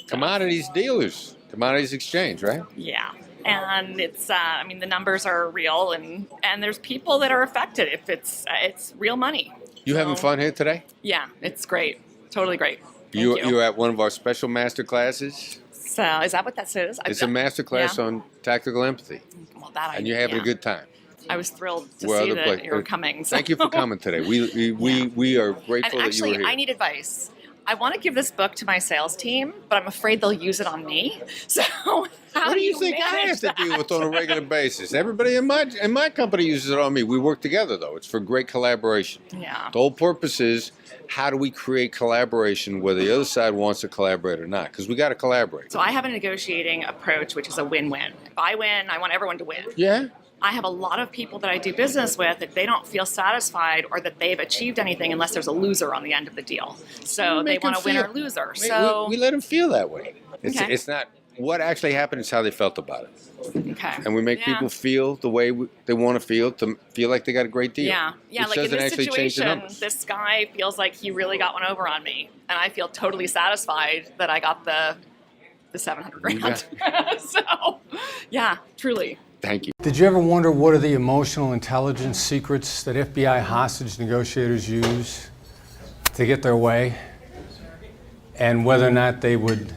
Commodities dealers, commodities exchange, right? Yeah. And it's, I mean, the numbers are real, and there's people that are affected if it's real money. You having So, fun here today? Yeah, it's great. Totally great. Thank You you. you're at one of our special master classes. So, is that what that says? It's a master class yeah. on tactical empathy, Well, that and you're having yeah. a good time. I was thrilled to Well, see the that place- you were coming. So. Thank you for coming today. We are grateful And that you actually, were here. I need advice. I want to give this book to my sales team, but I'm afraid they'll use it on me. So, how What do you think I have manage to that? deal with on a regular basis? Everybody in my company uses it on me. We work together though. It's for great collaboration. Yeah. The whole purpose is how do we create collaboration whether the other side wants to collaborate or not? Because we got to collaborate. So I have a negotiating approach, which is a win-win. If I win, I want everyone to win. Yeah. I have a lot of people that I do business with that they don't feel satisfied or that they've achieved anything unless there's a loser on the end of the deal. So We they make want a them winner feel- loser. We- So we let them feel that way. Okay. It's not what actually happened, it's how they felt about it. okay. And we make Yeah. people feel the way they want to feel like they got a great deal. Yeah, yeah. Which Like in doesn't this actually change the situation, numbers. this guy feels like he really got one over on me, and I feel totally satisfied that I got the 700 grand. So, yeah, truly. Thank you. Did you ever wonder what are the emotional intelligence secrets that FBI hostage negotiators use to get their way, and whether or not they would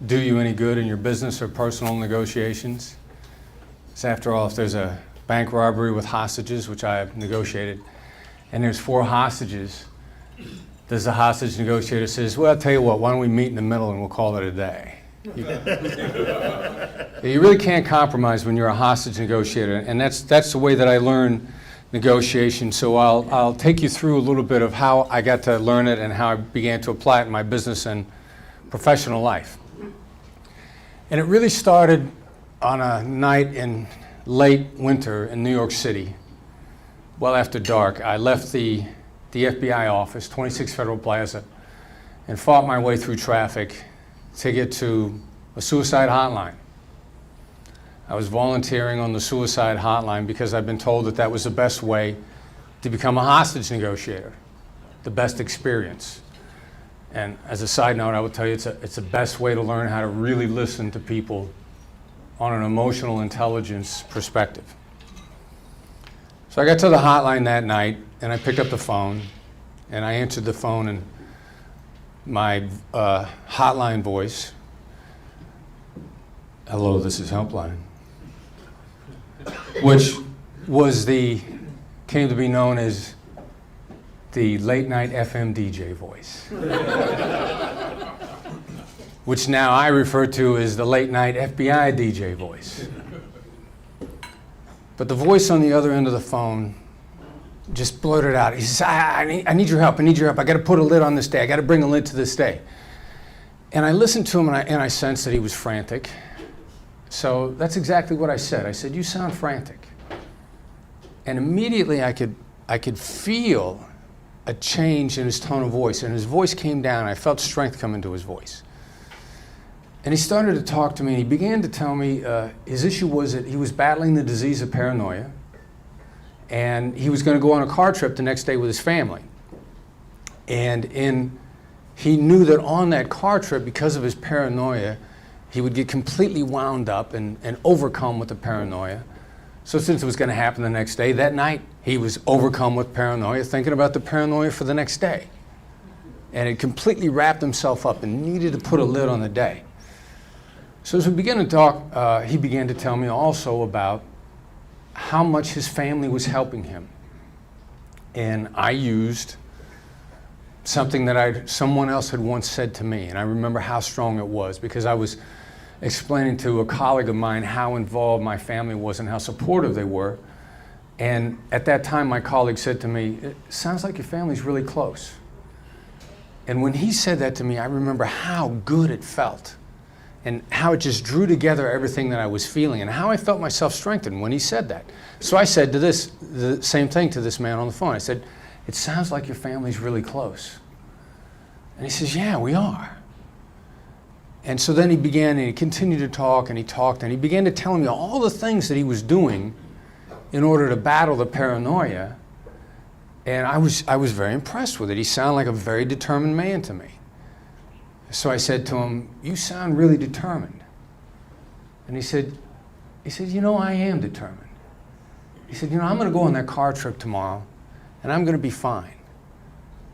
do you any good in your business or personal negotiations? So after all, if there's a bank robbery with hostages, which I have negotiated, and there's 4 hostages, does the hostage negotiator says, well, I'll tell you what, why don't we meet in the middle and we'll call it a day? You really can't compromise when you're a hostage negotiator, and that's the way that I learn negotiation. So I'll take you through a little bit of how I got to learn it and how I began to apply it in my business and professional life. And it really started on a night in late winter in New York City, well after dark. I left the FBI office, 26 Federal Plaza, and fought my way through traffic to get to a suicide hotline. I was volunteering on the suicide hotline because I've been told that that was the best way to become a hostage negotiator, the best experience. And as a side note, I will tell you it's the best way to learn how to really listen to people on an emotional intelligence perspective. So I got to the hotline that night, and I picked up the phone, and I answered the phone in my hotline voice. Hello, this is Helpline. Which came to be known as the late night FM DJ voice. Which now I refer to as the late night FBI DJ voice. But the voice on the other end of the phone just blurted out. He says, I need your help, I need your help. I gotta put a lid on this day. I gotta bring a lid to this day. And I listened to him and I sensed that he was frantic. So that's exactly what I said. I said, you sound frantic. And immediately I could feel a change in his tone of voice, and his voice came down. I felt strength come into his voice. And he started to talk to me, and he began to tell me his issue was that he was battling the disease of paranoia, and he was going to go on a car trip the next day with his family. And he knew that on that car trip, because of his paranoia, he would get completely wound up and overcome with the paranoia. So since it was going to happen the next day, that night he was overcome with paranoia, thinking about the paranoia for the next day. And it completely wrapped himself up and needed to put a lid on the day. So as we began to talk, he began to tell me also about how much his family was helping him. And I used something that someone else had once said to me, and I remember how strong it was, because I was explaining to a colleague of mine how involved my family was and how supportive they were. And at that time, my colleague said to me, it sounds like your family's really close. And when he said that to me, I remember how good it felt and how it just drew together everything that I was feeling and how I felt myself strengthened when he said that. So I said to the same thing to this man on the phone. I said, it sounds like your family's really close. And he says, yeah, we are. And so then he began, and he continued to talk, and he talked, and he began to tell me all the things that he was doing in order to battle the paranoia. And I was very impressed with it. He sounded like a very determined man to me. So I said to him, you sound really determined. And he said, you know, I am determined. He said, you know, I'm going to go on that car trip tomorrow, and I'm going to be fine.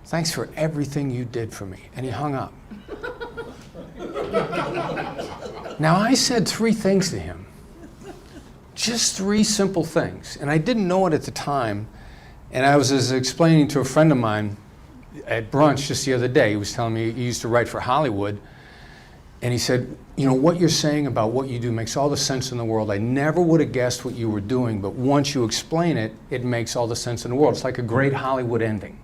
Thanks for everything you did for me. And he hung up. Now, I said 3 things to him. Just 3 simple things. And I didn't know it at the time. And I was explaining to a friend of mine at brunch just the other day. He was telling me he used to write for Hollywood. And he said, you know, what you're saying about what you do makes all the sense in the world. I never would have guessed what you were doing, but once you explain it, it makes all the sense in the world. It's like a great Hollywood ending.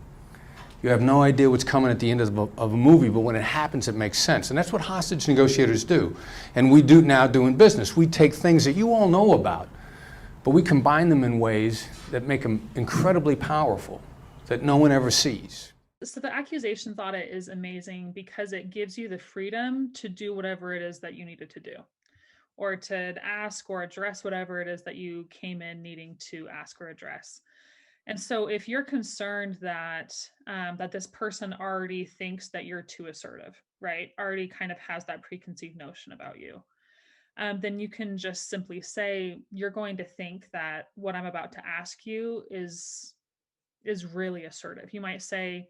You have no idea what's coming at the end of a movie, but when it happens, it makes sense. And that's what hostage negotiators do. And we do now do in business. We take things that you all know about, but we combine them in ways that make them incredibly powerful, that no one ever sees. So the accusations audit is amazing because it gives you the freedom to do whatever it is that you needed to do, or to ask or address whatever it is that you came in needing to ask or address. And so if you're concerned that that this person already thinks that you're too assertive, right? Already kind of has that preconceived notion about you, then you can just simply say, you're going to think that what I'm about to ask you is really assertive. You might say,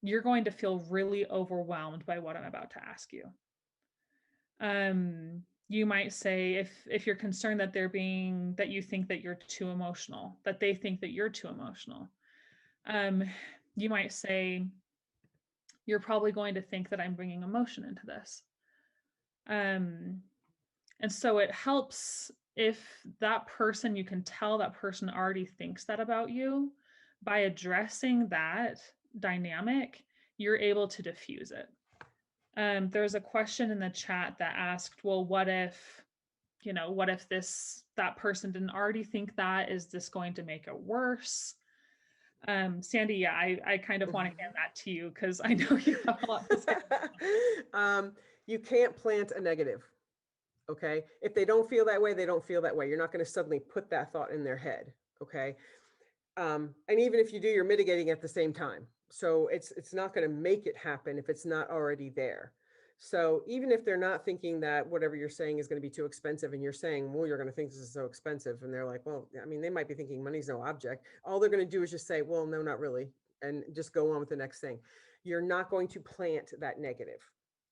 you're going to feel really overwhelmed by what I'm about to ask you. You might say, if you're concerned that that you think that you're too emotional, that they think that you're too emotional. You might say, you're probably going to think that I'm bringing emotion into this. And so it helps if that person, you can tell that person already thinks that about you. By addressing that dynamic, you're able to diffuse it. There's a question in the chat that asked, well, what if that person didn't already think that? Is this going to make it worse? Sandy, yeah, I kind of want to hand that to you because I know you have a lot to say. You can't plant a negative. Okay. If they don't feel that way, they don't feel that way. You're not going to suddenly put that thought in their head. Okay. And even if you do, you're mitigating at the same time. So it's not going to make it happen if it's not already there. So even if they're not thinking that whatever you're saying is going to be too expensive, and you're saying, well, you're going to think this is so expensive, and they're like, well, I mean, they might be thinking money's no object. All they're going to do is just say, well, no, not really, and just go on with the next thing. You're not going to plant that negative.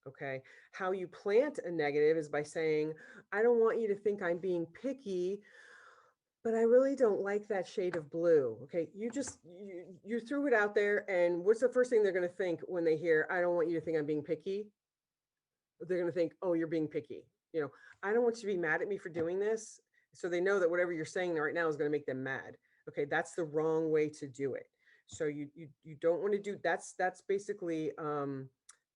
Okay. How you plant a negative is by saying, I don't want you to think I'm being picky, but I really don't like that shade of blue. Okay. You threw it out there, and what's the first thing they're going to think when they hear, I don't want you to think I'm being picky? They're going to think, oh, you're being picky. You know, I don't want you to be mad at me for doing this. So they know that whatever you're saying right now is going to make them mad. Okay. That's the wrong way to do it. So you don't want to do, that's basically,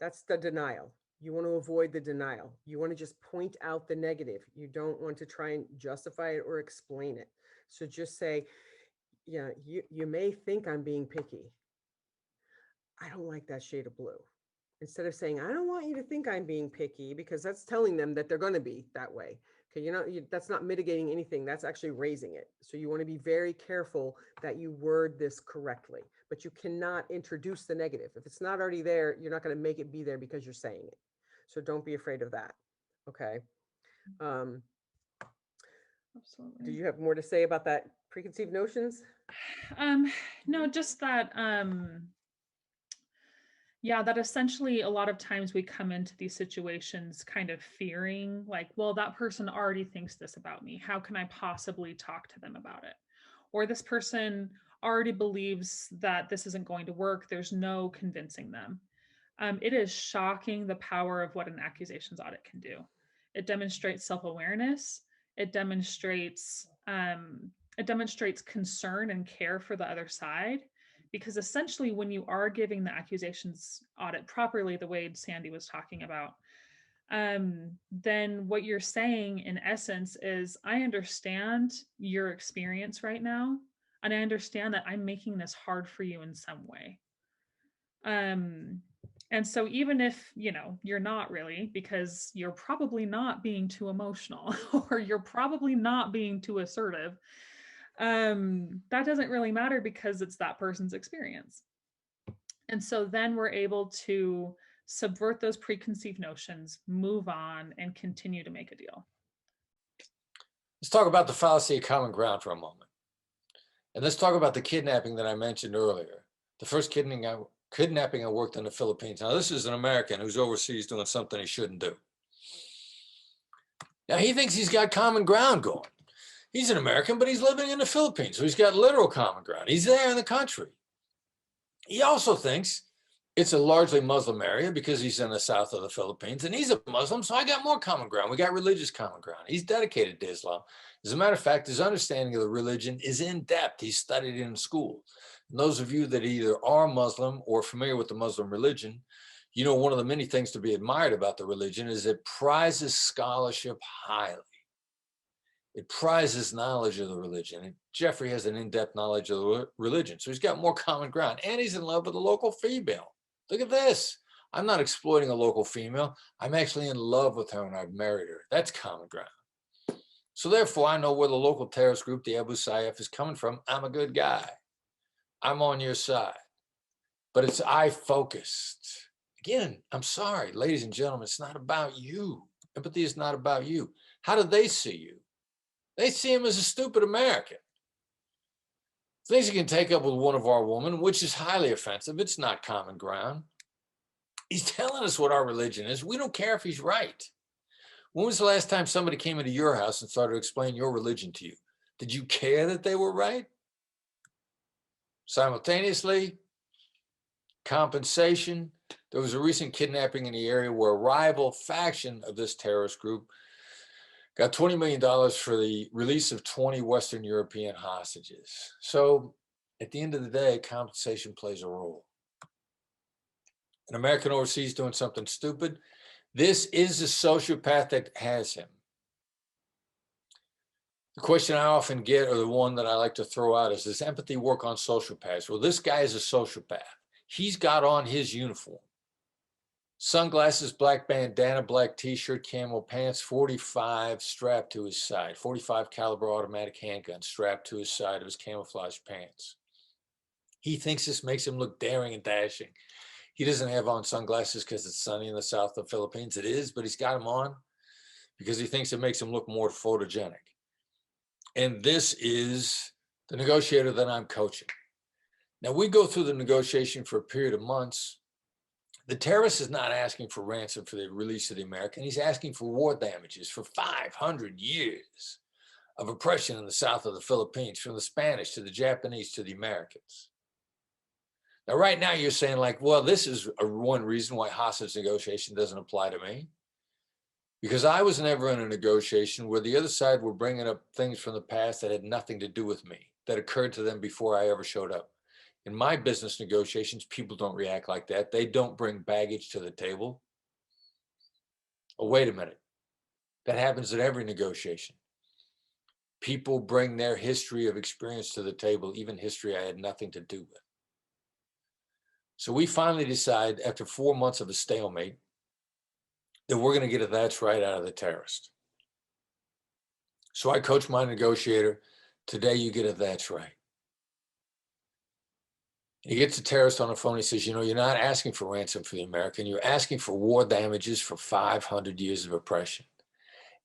that's the denial. You want to avoid the denial. You want to just point out the negative. You don't want to try and justify it or explain it. So just say, yeah, you may think I'm being picky. I don't like that shade of blue. Instead of saying, I don't want you to think I'm being picky, because that's telling them that they're going to be that way. Okay, that's not mitigating anything. That's actually raising it. So you want to be very careful that you word this correctly, but you cannot introduce the negative. If it's not already there, you're not going to make it be there because you're saying it. So don't be afraid of that. Okay. Absolutely. Do you have more to say about that preconceived notions? No, just that, yeah, that essentially a lot of times we come into these situations kind of fearing like, well, that person already thinks this about me. How can I possibly talk to them about it? Or this person already believes that this isn't going to work. There's no convincing them. It is shocking the power of what an accusations audit can do. It demonstrates self-awareness. It demonstrates concern and care for the other side. Because essentially, when you are giving the accusations audit properly, the way Sandy was talking about, then what you're saying in essence is, I understand your experience right now, and I understand that I'm making this hard for you in some way. And so even if, you're not really, because you're probably not being too emotional or you're probably not being too assertive, that doesn't really matter because it's that person's experience. And so then we're able to subvert those preconceived notions, move on, and continue to make a deal. Let's talk about the fallacy of common ground for a moment. And let's talk about the kidnapping that I mentioned earlier. The first kidnapping I worked in the Philippines. Now, this is an American who's overseas doing something he shouldn't do. Now, he thinks he's got common ground going. He's an American, but he's living in the Philippines, so he's got literal common ground. He's there in the country. He also thinks it's a largely Muslim area because he's in the south of the Philippines, and he's a Muslim, so I got more common ground. We got religious common ground. He's dedicated to Islam. As a matter of fact, his understanding of the religion is in depth. He's studied it in school. And those of you that either are Muslim or familiar with the Muslim religion, one of the many things to be admired about the religion is it prizes scholarship highly. It prizes knowledge of the religion. And Jeffrey has an in-depth knowledge of the religion, so he's got more common ground. And he's in love with a local female. Look at this. I'm not exploiting a local female. I'm actually in love with her and I've married her. That's common ground. So therefore, I know where the local terrorist group, the Abu Sayyaf, is coming from. I'm a good guy. I'm on your side. But it's I-focused. Again, I'm sorry, ladies and gentlemen, it's not about you. Empathy is not about you. How do they see you? They see him as a stupid American. Things you can take up with one of our women, which is highly offensive. It's not common ground. He's telling us what our religion is. We don't care if he's right. When was the last time somebody came into your house and started to explain your religion to you? Did you care that they were right? Simultaneously, compensation. There was a recent kidnapping in the area where a rival faction of this terrorist group got $20 million for the release of 20 Western European hostages. So at the end of the day, compensation plays a role. An American overseas doing something stupid, this is the sociopath that has him. The question I often get, or the one that I like to throw out, is, does empathy work on sociopaths? Well, this guy is a sociopath. He's got on his uniform. Sunglasses, black bandana, black t-shirt, camel pants, 45 strapped to his side, 45 caliber automatic handgun strapped to his side of his camouflage pants. He thinks this makes him look daring and dashing. He doesn't have on sunglasses because it's sunny in the south of the Philippines. It is, but he's got them on because he thinks it makes him look more photogenic. And this is the negotiator that I'm coaching. Now, we go through the negotiation for a period of months. The terrorist is not asking for ransom for the release of the American. He's asking for war damages for 500 years of oppression in the south of the Philippines, from the Spanish to the Japanese to the Americans. Now, right now you're saying like, well, this is one reason why hostage negotiation doesn't apply to me. Because I was never in a negotiation where the other side were bringing up things from the past that had nothing to do with me, that occurred to them before I ever showed up. In my business negotiations, people don't react like that. They don't bring baggage to the table. Oh, wait a minute. That happens at every negotiation. People bring their history of experience to the table, even history I had nothing to do with. So we finally decide, after 4 months of a stalemate, that we're going to get a that's right out of the terrorist. So I coach my negotiator. Today you get a that's right. He gets the terrorist on the phone. He says, you're not asking for ransom for the American. You're asking for war damages for 500 years of oppression.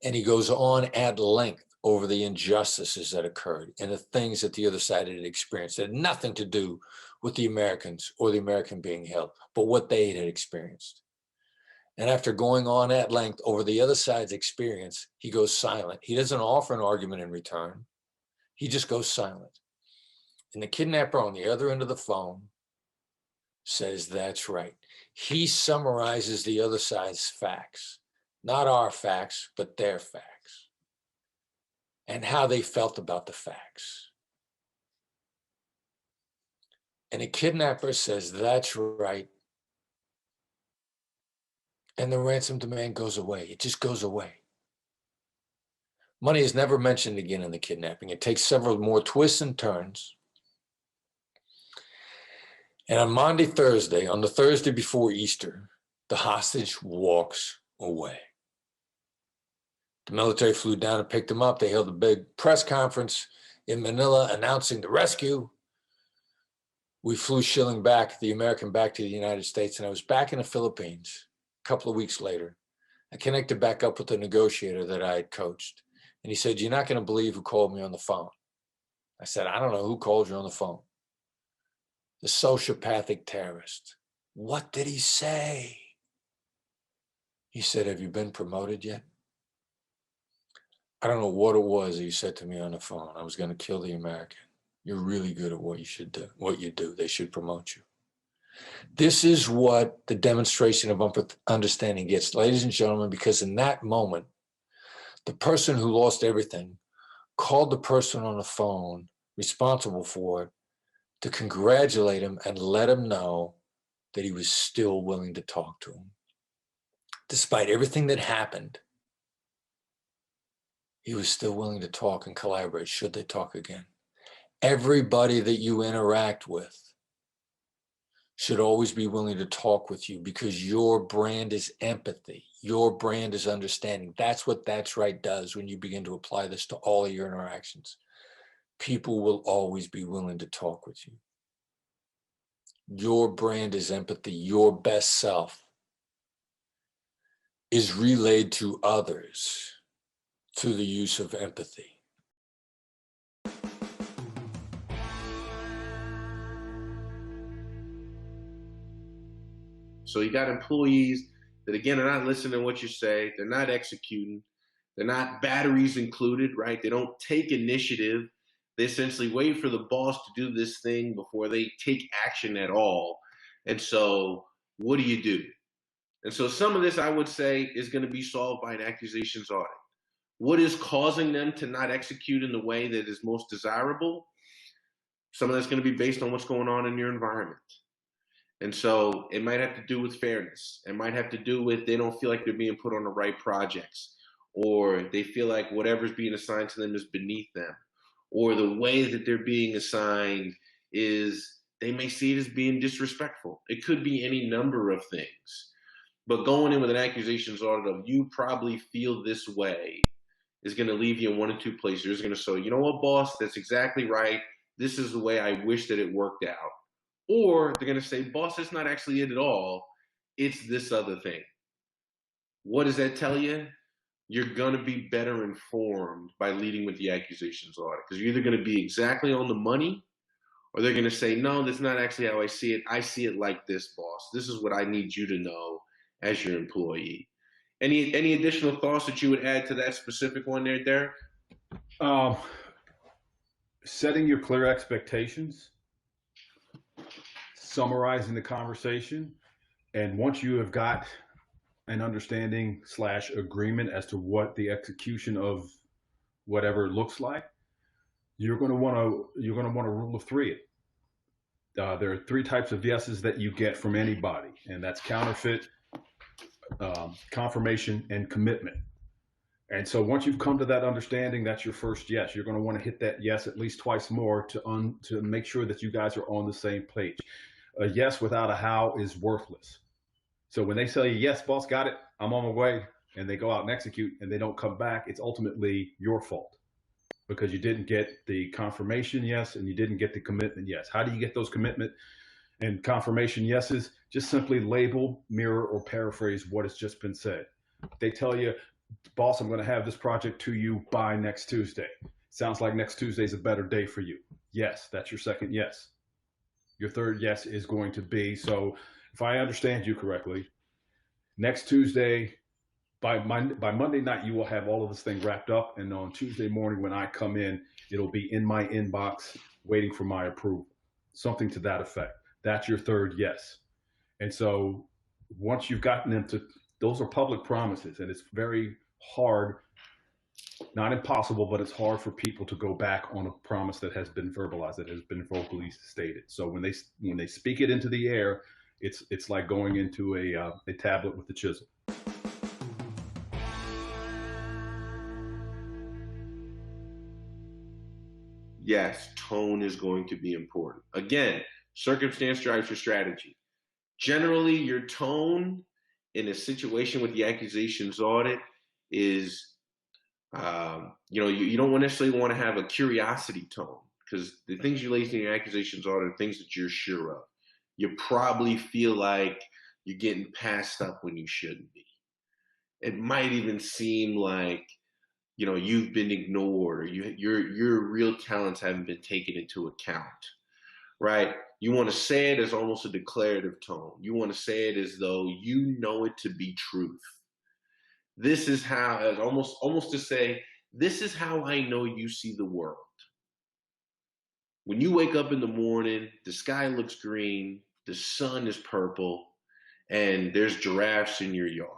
And he goes on at length over the injustices that occurred and the things that the other side had experienced that had nothing to do with the Americans or the American being held, but what they had experienced. And after going on at length over the other side's experience, he goes silent. He doesn't offer an argument in return. He just goes silent. And the kidnapper on the other end of the phone says, that's right. He summarizes the other side's facts, not our facts, but their facts, and how they felt about the facts. And the kidnapper says, that's right. and the ransom demand goes away. It just goes away. Money is never mentioned again in the kidnapping. It takes several more twists and turns. And on Maundy Thursday, on the Thursday before Easter, the hostage walks away. The military flew down and picked him up. They held a big press conference in Manila announcing the rescue. We flew Schilling back, the American, back to the United States, and I was back in the Philippines a couple of weeks later. I connected back up with the negotiator that I had coached. And he said, "You're not going to believe who called me on the phone." I said, "I don't know. Who called you on the phone?" "The sociopathic terrorist." "What did he say?" He said, "Have you been promoted yet?" I don't know what it was he said to me on the phone. I was going to kill the American. You're really good at what you should do, what you do. They should promote you. This is what the demonstration of understanding gets, ladies and gentlemen, because in that moment, the person who lost everything called the person on the phone responsible for it to congratulate him and let him know that he was still willing to talk to him. Despite everything that happened, he was still willing to talk and collaborate should they talk again. Everybody that you interact with should always be willing to talk with you because your brand is empathy. Your brand is understanding. That's what That's Right does when you begin to apply this to all of your interactions. People will always be willing to talk with you. Your brand is empathy. Your best self is relayed to others through the use of empathy. So you got employees that, again, are not listening to what you say. They're not executing. They're not batteries included, right? They don't take initiative. They essentially wait for the boss to do this thing before they take action at all. And so what do? And so some of this, I would say, is going to be solved by an accusations audit. What is causing them to not execute in the way that is most desirable? Some of that's going to be based on what's going on in your environment. And so it might have to do with fairness. It might have to do with they don't feel like they're being put on the right projects, or they feel like whatever's being assigned to them is beneath them, or the way that they're being assigned is they may see it as being disrespectful. It could be any number of things. But going in with an accusations audit of you probably feel this way is going to leave you in one of two places. It's going to say, you know what, boss, that's exactly right. This is the way I wish that it worked out. Or they're going to say, boss, that's not actually it at all. It's this other thing. What does that tell you? You're going to be better informed by leading with the accusations audit, because you're either going to be exactly on the money, or they're going to say, no, that's not actually how I see it. I see it like this, boss. This is what I need you to know as your employee. Any additional thoughts that you would add to that specific one there, Derek? Setting your clear expectations, summarizing the conversation, and once you have got an understanding / agreement as to what the execution of whatever looks like, you're going to want to rule of three it. There are three types of yeses that you get from anybody, and that's counterfeit, confirmation, and commitment. And so once you've come to that understanding, that's your first yes. You're going to want to hit that yes at least twice more to make sure that you guys are on the same page. A yes without a how is worthless. So when they say, yes, boss, got it, I'm on my way, and they go out and execute and they don't come back, it's ultimately your fault because you didn't get the confirmation yes and you didn't get the commitment yes. How do you get those commitment and confirmation yeses? Just simply label, mirror, or paraphrase what has just been said. They tell you, boss, I'm going to have this project to you by next Tuesday. Sounds like next Tuesday is a better day for you. Yes, that's your second yes. Your third yes is going to be, so if I understand you correctly, next Tuesday, by Monday night, you will have all of this thing wrapped up. And on Tuesday morning, when I come in, it'll be in my inbox waiting for my approval. Something to that effect. That's your third yes. And so once you've gotten into, those are public promises, and it's very hard, not impossible, but it's hard for people to go back on a promise that has been verbalized, that has been vocally stated. So when they speak it into the air, It's like going into a tablet with a chisel. Yes, tone is going to be important. Again, circumstance drives your strategy. Generally, your tone in a situation with the accusations audit is, you don't necessarily want to have a curiosity tone, because the things you lay in your accusations audit are things that you're sure of. You probably feel like you're getting passed up when you shouldn't be. It might even seem like, you've been ignored, or your real talents haven't been taken into account, right? You want to say it as almost a declarative tone. You want to say it as though you know it to be truth. This is how, as almost to say, this is how I know you see the world. When you wake up in the morning, the sky looks green, the sun is purple, and there's giraffes in your yard.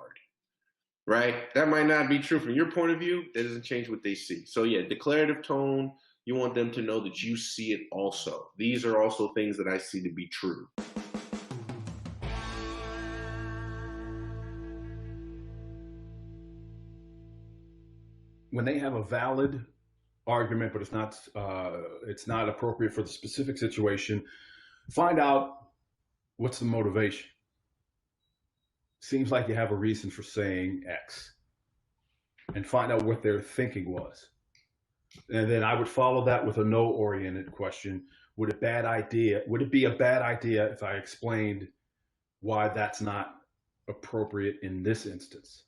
Right? That might not be true from your point of view. That doesn't change what they see. So yeah, declarative tone, you want them to know that you see it also. These are also things that I see to be true. When they have a valid argument, but it's not appropriate for the specific situation, find out what's the motivation. Seems like you have a reason for saying X, and find out what their thinking was. And then I would follow that with a no-oriented question. Would it be a bad idea if I explained why that's not appropriate in this instance?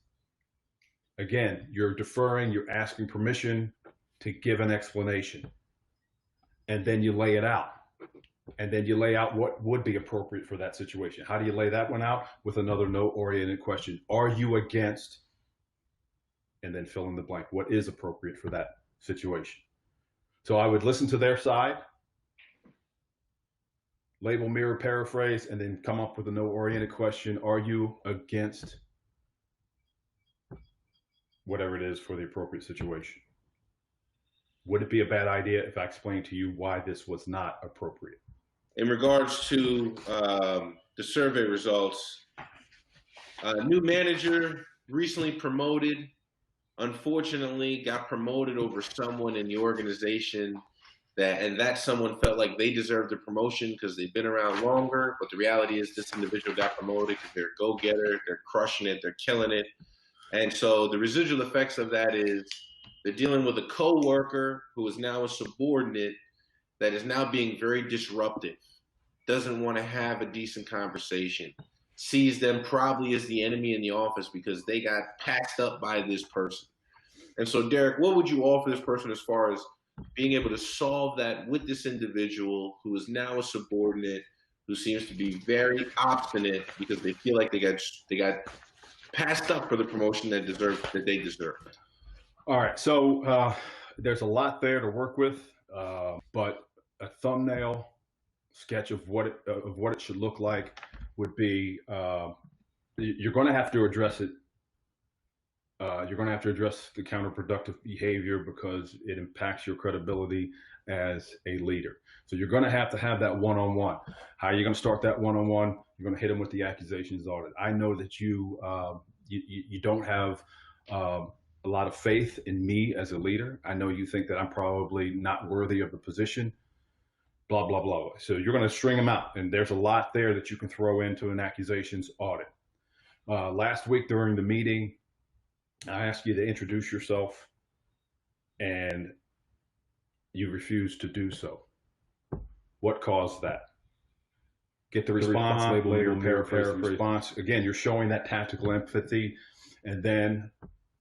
Again, you're deferring, you're asking permission to give an explanation. And then you lay it out. And then you lay out what would be appropriate for that situation. How do you lay that one out? With another no-oriented question. Are you against? And then fill in the blank. What is appropriate for that situation? So I would listen to their side, label, mirror, paraphrase, and then come up with a no-oriented question. Are you against whatever it is for the appropriate situation? Would it be a bad idea if I explained to you why this was not appropriate? In regards to the survey results, a new manager recently promoted, unfortunately got promoted over someone in the organization that someone felt like they deserved the promotion because they've been around longer. But the reality is this individual got promoted because they're a go-getter, they're crushing it, they're killing it. And so the residual effects of that is they're dealing with a co-worker who is now a subordinate that is now being very disruptive, doesn't want to have a decent conversation, sees them probably as the enemy in the office because they got passed up by this person. And so, Derek, what would you offer this person as far as being able to solve that with this individual who is now a subordinate, who seems to be very obstinate because they feel like they got passed up for the promotion that they deserved? All right, so there's a lot there to work with, but a thumbnail sketch of what it should look like would be, you're going to have to address it. You're going to have to address the counterproductive behavior because it impacts your credibility as a leader. So you're going to have that one-on-one. How are you going to start that one-on-one? You're going to hit them with the accusations audit. I know that you don't have a lot of faith in me as a leader. I know you think that I'm probably not worthy of the position, blah, blah, blah. So you're going to string them out. And there's a lot there that you can throw into an accusations audit. Last week during the meeting, I asked you to introduce yourself and you refused to do so. What caused that? Get the response, label, paraphrase the response. Again, you're showing that tactical empathy, and then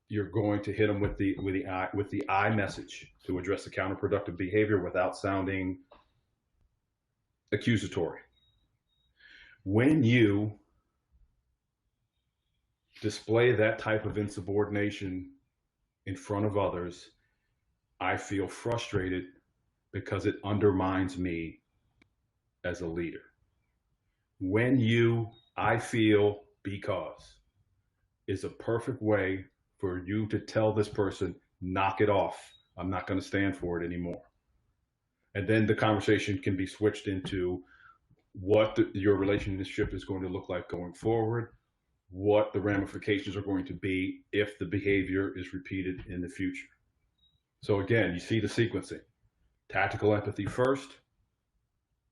you're going to hit them with the I message to address the counterproductive behavior without sounding accusatory. When you display that type of insubordination in front of others, I feel frustrated because it undermines me as a leader. When I feel because is a perfect way for you to tell this person, knock it off. I'm not going to stand for it anymore. And then the conversation can be switched into, what your relationship is going to look like going forward, what the ramifications are going to be if the behavior is repeated in the future. So again, you see the sequencing. Tactical empathy first,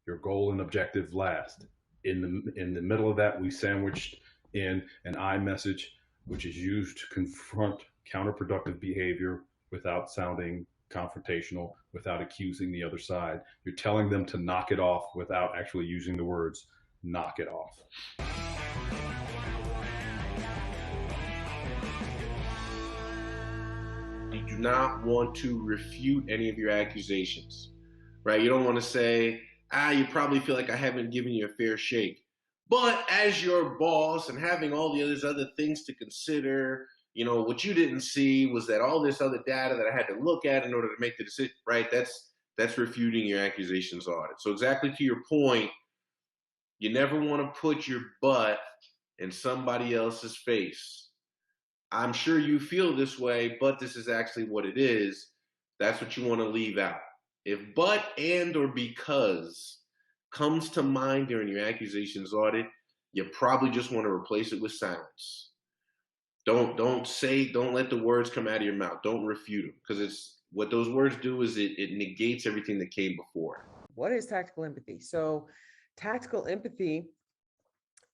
your goal and objective last. In the middle of that, we sandwiched in an I message, which is used to confront counterproductive behavior without sounding confrontational, without accusing the other side. You're telling them to knock it off without actually using the words knock it off. You do not want to refute any of your accusations, right? You don't want to say, you probably feel like I haven't given you a fair shake. But as your boss and having all the other things to consider, what you didn't see was that all this other data that I had to look at in order to make the decision, right? That's refuting your accusations audit. So exactly to your point, you never want to put your butt in somebody else's face. I'm sure you feel this way, but this is actually what it is. That's what you want to leave out. If but, and, or because comes to mind during your accusations audit, you probably just want to replace it with silence. Don't let the words come out of your mouth. Don't refute them, because it's what those words do is it negates everything that came before. What is tactical empathy? So tactical empathy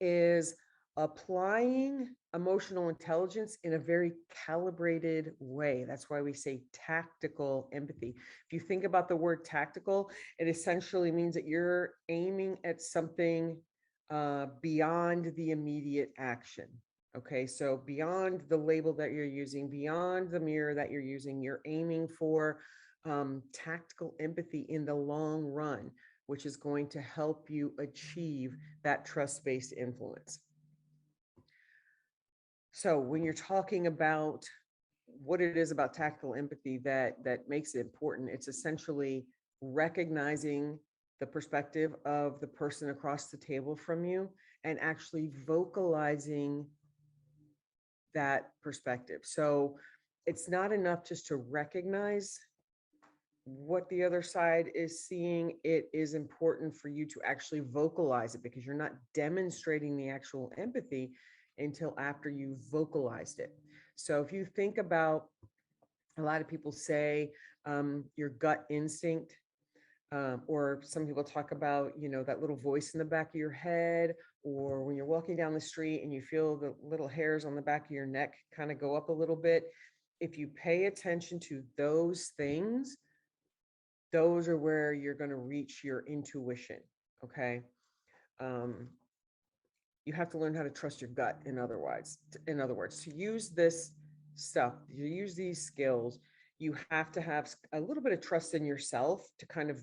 is applying emotional intelligence in a very calibrated way. That's why we say tactical empathy. If you think about the word tactical, it essentially means that you're aiming at something beyond the immediate action. Okay, so beyond the label that you're using, beyond the mirror that you're using, you're aiming for tactical empathy in the long run, which is going to help you achieve that trust-based influence. So when you're talking about what it is about tactical empathy that makes it important, it's essentially recognizing the perspective of the person across the table from you and actually vocalizing that perspective. So it's not enough just to recognize what the other side is seeing. It is important for you to actually vocalize it, because you're not demonstrating the actual empathy until after you vocalized it. So if you think about, a lot of people say your gut instinct, or some people talk about, that little voice in the back of your head, or when you're walking down the street and you feel the little hairs on the back of your neck kind of go up a little bit. If you pay attention to those things, those are where you're going to reach your intuition. Okay. You have to learn how to trust your gut. In other words, to use this stuff, you use these skills, you have to have a little bit of trust in yourself to kind of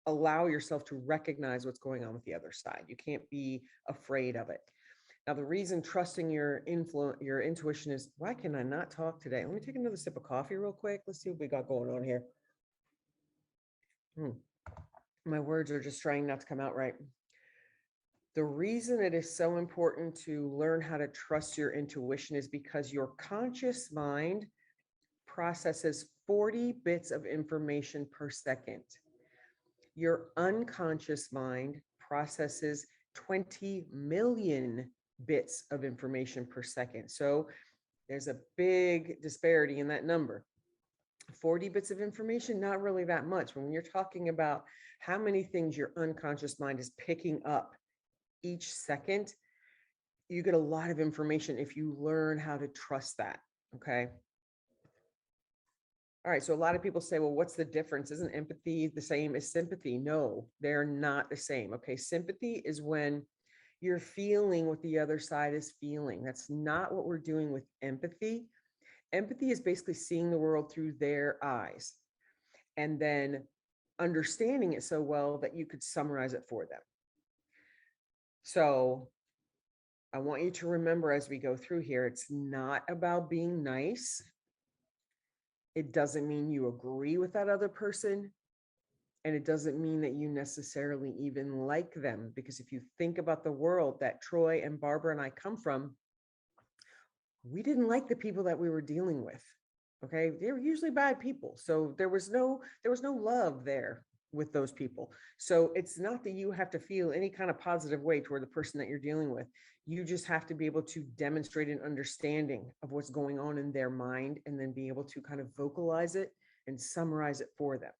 allow yourself to recognize what's going on with the other side. You can't be afraid of it. Now, the reason trusting your intuition is, why can I not talk today? Let me take another sip of coffee real quick. Let's see what we got going on here. My words are just trying not to come out right. The reason it is so important to learn how to trust your intuition is because your conscious mind processes 40 bits of information per second. Your unconscious mind processes 20 million bits of information per second. So there's a big disparity in that number. 40 bits of information, not really that much. When you're talking about how many things your unconscious mind is picking up each second, you get a lot of information if you learn how to trust that. Okay. All right. So a lot of people say, well, what's the difference? Isn't empathy the same as sympathy? No, they're not the same. Okay. Sympathy is when you're feeling what the other side is feeling. That's not what we're doing with empathy. Empathy is basically seeing the world through their eyes and then understanding it so well that you could summarize it for them. So I want you to remember as we go through here, it's not about being nice. It doesn't mean you agree with that other person. And it doesn't mean that you necessarily even like them. Because if you think about the world that Troy and Barbara and I come from, we didn't like the people that we were dealing with. Okay. They were usually bad people. So there was no love there. with those people. So it's not that you have to feel any kind of positive way toward the person that you're dealing with. You just have to be able to demonstrate an understanding of what's going on in their mind and then be able to kind of vocalize it and summarize it for them.